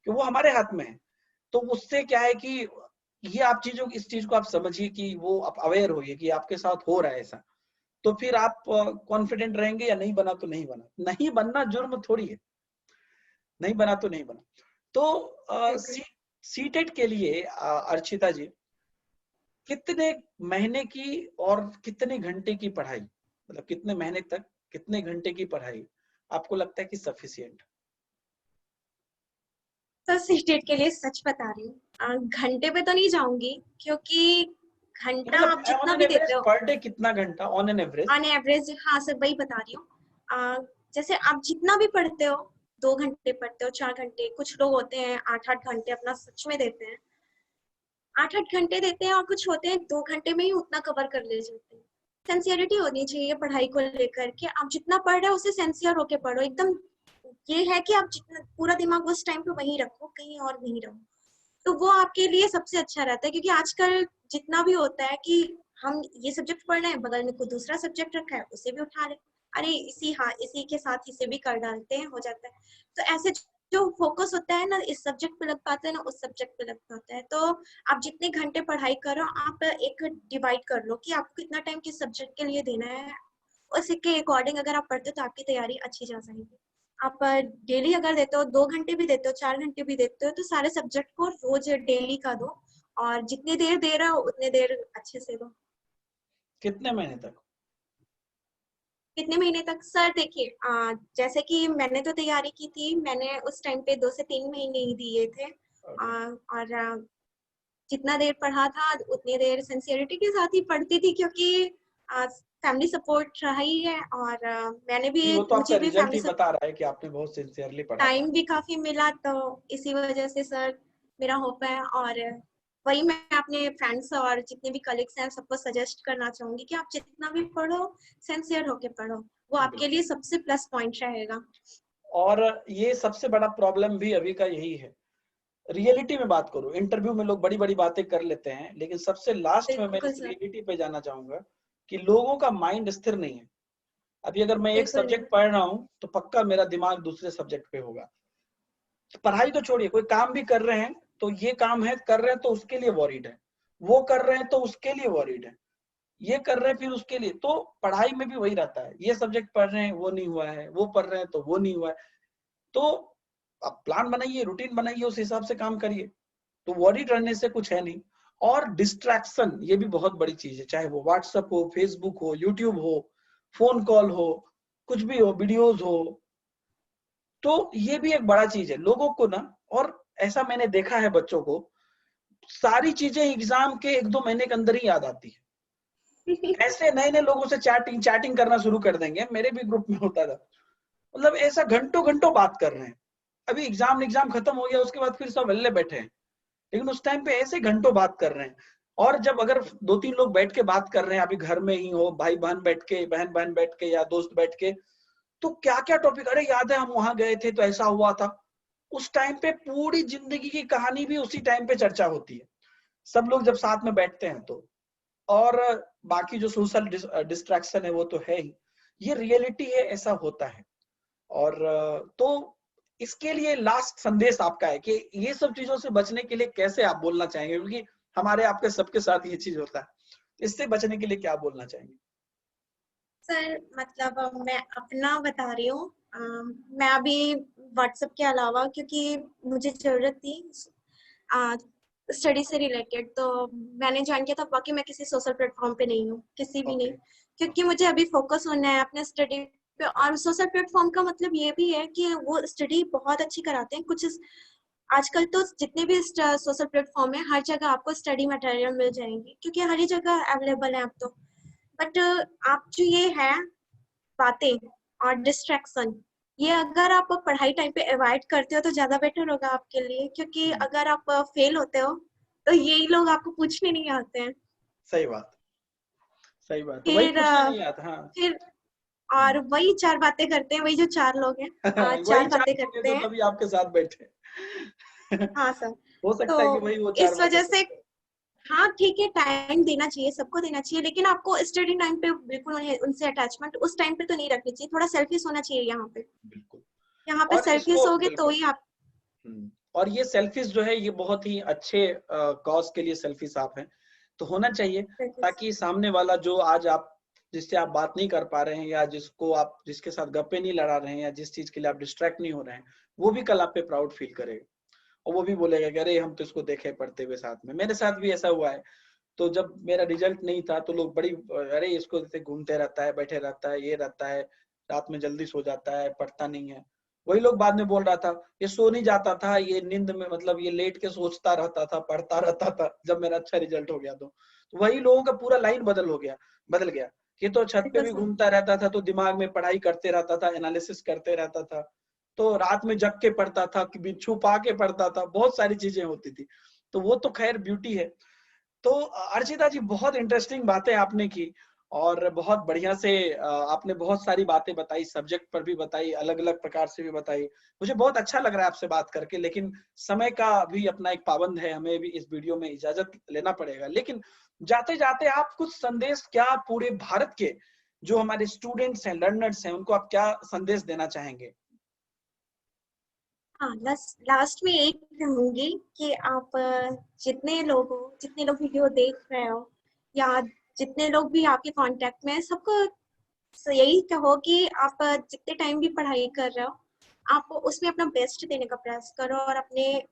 कि वो हमारे हाथ में है। तो उससे क्या है कि ये आप चीजों, इस चीज को आप समझिए कि वो आप अवेयर होइए कि आपके साथ हो रहा है ऐसा, तो फिर आप कॉन्फिडेंट रहेंगे। या नहीं बना तो नहीं बना, नहीं बनना जुर्म थोड़ी है, नहीं बना तो नहीं बना। तो बिल्कुल। सीटेट के लिए अर्चिता जी, कितने महीने की और कितने घंटे की पढ़ाई, मतलब कितने महीने तक कितने घंटे की पढ़ाई आपको लगता है कि सफिशिएंट? तो सीटेट के लिए सच बता रही हूँ, घंटे पे तो नहीं जाऊंगी, क्योंकि घंटा मतलब आप ऑन जितना एन भी देते एवरेज हो, पर डे कितना घंटा on an average? On average, हाँ सर वही बता रही हूँ। जैसे आप जितना भी पढ़ते हो, 2 घंटे पढ़ते हो, 4 घंटे, कुछ लोग होते हैं 8 8 घंटे अपना सच में देते हैं, 8 8 घंटे देते हैं, और कुछ होते हैं 2 घंटे में ही उतना कवर कर ले जाते हैं। सिंसियरिटी होनी चाहिए पढ़ाई को लेकर के, आप जितना पढ़ रहे हो उसे सिंसियर होके पढ़ो एकदम। ये है कि आप जितना पूरा दिमाग उस टाइम पे वहीं रखो, कहीं और नहीं रहो, तो वो आपके लिए सबसे अच्छा रहता है, क्योंकि आजकल जितना भी होता है कि हम ये सब्जेक्ट पढ़ रहे हैं, बगल में कोई दूसरा सब्जेक्ट रखा है उसे भी उठा ले, अरे इसी, हाँ इसी के साथ इसे भी कर डालते हैं, हो जाता है। तो ऐसे जो फोकस होता है ना इस सब्जेक्ट पे लग पाता है ना उस सब्जेक्ट पे लग पाता है, तो आप जितने घंटे पढ़ाई करो, आप एक डिवाइड कर लो कि आपको कितना टाइम किस सब्जेक्ट के लिए देना है, उसी के अकॉर्डिंग अगर आप पढ़ते हो तो आपकी तैयारी अच्छी जा जाएगी। आप डेली अगर देते हो, 2 घंटे भी देते हो, 4 घंटे भी देते हो, तो सारे सब्जेक्ट को रोज डेली का दो, और जितनी देर दे रहा हो उतने देर अच्छे से दो। कितने महीने तक? कितने महीने तक सर? देखिए, जैसे कि मैंने तो तैयारी की थी, मैंने उस टाइम पे 2 से 3 महीने ही दिए थे, ओके। और जितना देर पढ़ा था उतनी देर सिंसियरिटी के साथ ही पढ़ती थी, क्योंकि फैमिली सपोर्ट रहा ही है, और मैंने भी, नहीं, वो तो आपका मुझे भी रिजल्ट फैमिली ही बता रहा है कि आपने बहुत सिंसियरली पढ़ा था। टाइम भी काफी मिला, तो इसी वजह से सर मेरा होप है। और वही मैं अपने फ्रेंड्स और जितने भी कलीग्स हैं सबको सजेस्ट करना चाहूंगी कि आप जितना भी पढ़ो, सिंसियर होके पढ़ो, वो आपके बिल्कुल। लिए सबसे प्लस पॉइंट रहेगा। और ये सबसे बड़ा प्रॉब्लम भी अभी का यही है, रियलिटी में बात करूं, इंटरव्यू में लोग बड़ी बड़ी बातें कर लेते हैं, लेकिन सबसे लास्ट में मैं बिल्कुल इस सर। रियलिटी पे जाना चाहूंगा कि लोगों का माइंड स्थिर नहीं है। अभी अगर मैं एक बिल्कुल नहीं। सब्जेक्ट पढ़ रहा हूं तो पक्का मेरा दिमाग दूसरे सब्जेक्ट पे होगा। पढ़ाई तो छोड़िए, कोई काम भी कर रहे हैं तो ये काम है कर रहे हैं तो उसके लिए वॉरिड है, वो कर रहे हैं तो उसके लिए वॉरिड है, ये कर रहे हैं फिर उसके लिए। तो पढ़ाई में भी वही रहता है, ये सब्जेक्ट पढ़ रहे हैं वो नहीं हुआ है, वो पढ़ रहे हैं तो वो नहीं हुआ है। तो आप प्लान बनाइए, रूटीन बनाइए, उस हिसाब से काम करिए, तो वॉरिड रहने से कुछ है नहीं। और डिस्ट्रैक्शन ये भी बहुत बड़ी चीज है, चाहे वो व्हाट्सएप हो, फेसबुक हो, यूट्यूब हो, फोन कॉल हो, कुछ भी हो, वीडियोज हो, तो ये भी एक बड़ा चीज है लोगों को ना। और ऐसा मैंने देखा है बच्चों को, सारी चीजें एग्जाम के 1-2 महीने के अंदर ही याद आती है। ऐसे नए नए लोगों से चैटिंग चैटिंग करना शुरू कर देंगे, मेरे भी ग्रुप में होता था, मतलब ऐसा घंटों घंटों बात कर रहे हैं। अभी एग्जाम एग्जाम खत्म हो गया, उसके बाद फिर सब हल्ले बैठे हैं, लेकिन उस टाइम पे ऐसे घंटों बात कर रहे हैं। और जब अगर 2-3 लोग बैठ के बात कर रहे हैं, अभी घर में ही हो, भाई बहन बैठ के, बहन बहन बैठ के या दोस्त बैठ के, तो क्या क्या टॉपिक, अरे याद है हम वहां गए थे तो ऐसा हुआ था। उस टाइम पे पूरी जिंदगी की कहानी भी उसी टाइम पे चर्चा होती है, सब लोग जब साथ में बैठते हैं तो। और बाकी जो सोशल डिस्ट्रैक्शन है वो तो है ही, ये रियलिटी है, ऐसा होता है। और तो इसके लिए लास्ट संदेश आपका है कि ये सब चीजों से बचने के लिए कैसे आप बोलना चाहेंगे, क्योंकि हमारे आपके सबके साथ ये चीज होता है, इससे बचने के लिए क्या बोलना चाहेंगे? सर मतलब मैं अपना बता रही हूँ। मैं अभी व्हाट्सएप के अलावा, क्योंकि मुझे जरूरत थी स्टडी से रिलेटेड, तो मैंने ज्वाइन किया था। बाकी मैं किसी सोशल प्लेटफॉर्म पे नहीं हूँ, किसी भी नहीं, ओके। क्योंकि मुझे अभी फोकस होना है अपने स्टडी पे। और सोशल प्लेटफॉर्म का मतलब ये भी है कि वो स्टडी बहुत अच्छी कराते हैं। कुछ आजकल तो जितने भी सोशल प्लेटफॉर्म है, हर जगह आपको स्टडी मटेरियल मिल जाएंगे, क्योंकि हर ही जगह अवेलेबल है अब तो। बट आप जो ये है बातें और डिस्ट्रैक्शन, ये अगर आप पढ़ाई टाइम पे अवॉइड करते हो तो ज्यादा बेटर होगा आपके लिए, क्योंकि अगर आप फेल होते हो तो यही लोग आपको पूछने नहीं आते हैं। सही बात, सही बात, तो वही फिर पूछने नहीं आता। हाँ। फिर और वही चार बातें करते हैं, वही जो चार लोग हैं, वही चार 4 बातें लोग हैं करते जो हैं। तभी आपके साथ बैठे। हाँ सर। हो तो सकता है कि वही वो 4 इस बातें वजह से करते हाँ ठीक है, टाइम देना चाहिए, सबको देना चाहिए, लेकिन आपको स्टडी टाइम पे बिल्कुल उनसे अटैचमेंट उस टाइम पे तो नहीं रखनी चाहिए। थोड़ा सेल्फिश होना चाहिए यहाँ पे। हैं। बिल्कुल। यहाँ पे और सेल्फिश इसको होगे तो बिल्कुल। ही आप। और ये सेल्फिश जो है, ये बहुत ही अच्छे कॉज के लिए सेल्फिश आप हैं, तो होना चाहिए, ताकि सामने वाला जो आज आप जिससे आप बात नहीं कर पा रहे हैं, या जिसको आप जिसके साथ गप्पे नहीं लड़ा रहे हैं, या जिस चीज के लिए आप डिस्ट्रैक्ट नहीं हो रहे हैं, वो भी कल आप पे प्राउड फील करेगा। और वो भी बोलेगा कि अरे हम तो इसको देखे पढ़ते हुए साथ में, मेरे साथ भी ऐसा हुआ है। तो जब मेरा रिजल्ट नहीं था तो लोग बड़ी, अरे इसको जैसे घूमते रहता है, बैठे रहता है, ये रहता है, रात में जल्दी सो जाता है, पढ़ता नहीं है। वही लोग बाद में बोल रहा था ये सो नहीं जाता था, ये नींद में मतलब ये लेट के सोचता रहता था, पढ़ता रहता था, जब मेरा अच्छा रिजल्ट हो गया तो वही लोगों का पूरा लाइन बदल गया। ये तो छत पे बिल्कुल भी सर। घूमता रहता था, तो दिमाग में पढ़ाई करते रहता था, एनालिसिस करते रहता था, तो रात में जग के पढ़ता था कि छुपा के पढ़ता था, बहुत सारी चीजें होती थी। तो वो तो खैर ब्यूटी है। तो अर्चिता जी, बहुत इंटरेस्टिंग बातें आपने की, और बहुत बढ़िया से आपने बहुत सारी बातें बताई, सब्जेक्ट पर भी बताई, अलग अलग प्रकार से भी बताई। मुझे बहुत अच्छा लग रहा है आपसे बात करके, लेकिन समय का भी अपना एक पाबंद है, हमें भी इस वीडियो में इजाजत लेना पड़ेगा। लेकिन जाते जाते आप कुछ संदेश क्या पूरे भारत के जो हमारे स्टूडेंट्स हैं, लर्नर्स हैं, उनको आप क्या संदेश देना चाहेंगे? हाँ, लास्ट में एक कहूंगी कि आप जितने लोग वीडियो देख रहे हो, या जितने लोग भी आपके कांटेक्ट में है, सबको यही कहो कि आप जितने टाइम भी पढ़ाई कर रहे हो, आप उसमें अपना बेस्ट देने का प्रयास करो। और अपने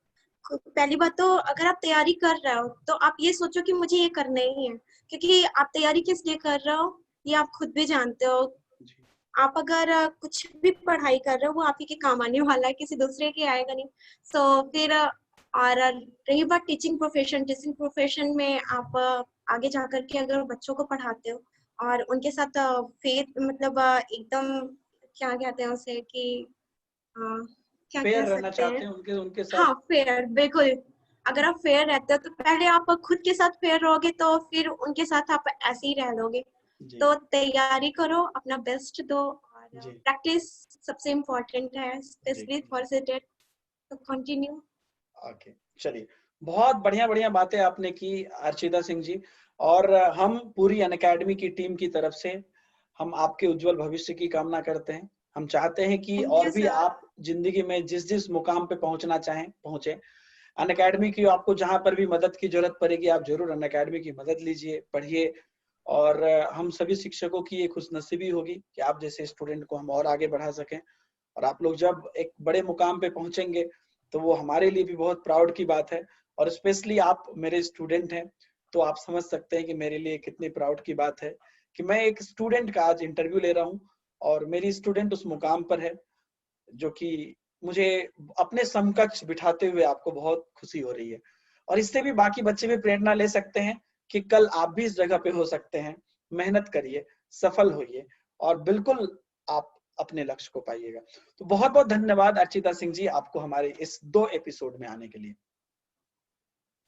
पहली बात तो, अगर आप तैयारी कर रहे हो तो आप ये सोचो कि मुझे ये करना ही है, क्योंकि आप तैयारी किस लिए कर रहे हो ये आप खुद भी जानते हो। जी। आप अगर कुछ भी पढ़ाई कर रहे हो वो आप ही के काम आने वाला है, किसी दूसरे के आएगा नहीं। फिर और रही बात टीचिंग प्रोफेशन में आप आगे जाकर के अगर बच्चों को पढ़ाते हो और उनके साथ फेथ मतलब एकदम क्या कहते हैं उसे कि अ, क्या कह फेयर रहना सकते हैं। चाहते हैं उनके उनके साथ। हाँ, फेयर, बिल्कुल। अगर आप फेयर रहते हो तो पहले आप खुद के साथ फेयर रहोगे, तो फिर उनके साथ आप ऐसे ही रह लोगे। जी। तो तैयारी करो, अपना बेस्ट दो, और जी। प्रैक्टिस सबसे इम्पोर्टेंट है, जी। Specially for CTET. तो कंटिन्यू। ओके, चलिए, बहुत बढ़िया बढ़िया बातें आपने की अर्चिता सिंह जी। और हम पूरी अनअकैडमी की टीम की तरफ से हम आपके उज्जवल भविष्य की कामना करते हैं। हम चाहते हैं कि थैंक और यू भी सर। आप जिंदगी में जिस जिस मुकाम पे पहुंचना चाहें पहुंचे। अनअकैडमी की आपको जहां पर भी मदद की जरूरत पड़ेगी, आप जरूर अनअकैडमी की मदद लीजिए, पढ़िए। और हम सभी शिक्षकों की ये खुशनसीबी होगी कि आप जैसे स्टूडेंट को हम और आगे बढ़ा सकें। और आप लोग जब एक बड़े मुकाम पे पहुंचेंगे तो वो हमारे लिए भी बहुत प्राउड की बात है। और स्पेशली आप मेरे स्टूडेंट हैं, तो आप समझ सकते हैं कि मेरे लिए कितनी प्राउड की बात है कि मैं एक स्टूडेंट का आज इंटरव्यू ले रहा हूँ और मेरी स्टूडेंट उस मुकाम पर है, जो कि मुझे अपने समकक्ष बिठाते हुए आपको बहुत खुशी हो रही है। और इससे भी बाकी बच्चे भी प्रेरणा ले सकते हैं कि कल आप भी इस जगह पे हो सकते हैं। मेहनत करिए, सफल होइए और बिल्कुल आप अपने लक्ष्य को पाइएगा। तो बहुत बहुत धन्यवाद अर्चिता सिंह जी, आपको हमारे इस 2 एपिसोड में आने के लिए।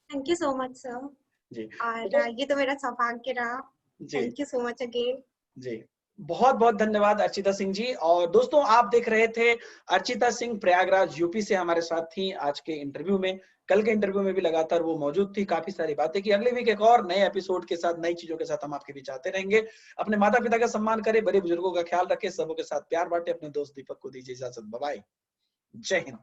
Thank you so much sir. जी तो और दोस्त ये तो मेरा सौभाग्य रहा। जी thank you so much again. जी बहुत बहुत धन्यवाद अर्चिता सिंह जी। और दोस्तों आप देख रहे थे अर्चिता सिंह, प्रयागराज यूपी से हमारे साथ थी आज के इंटरव्यू में। कल के इंटरव्यू में भी लगातार वो मौजूद थी, काफी सारी बातें की। अगले वीक एक और नए एपिसोड के साथ, नई चीजों के साथ हम आपके बीच आते रहेंगे। अपने माता पिता का सम्मान करें, बड़े बुजुर्गों का ख्याल रखें, सबों के साथ प्यार बांटे। अपने दोस्त दीपक को दीजिए इजाजत। Bye bye. जय हिंद।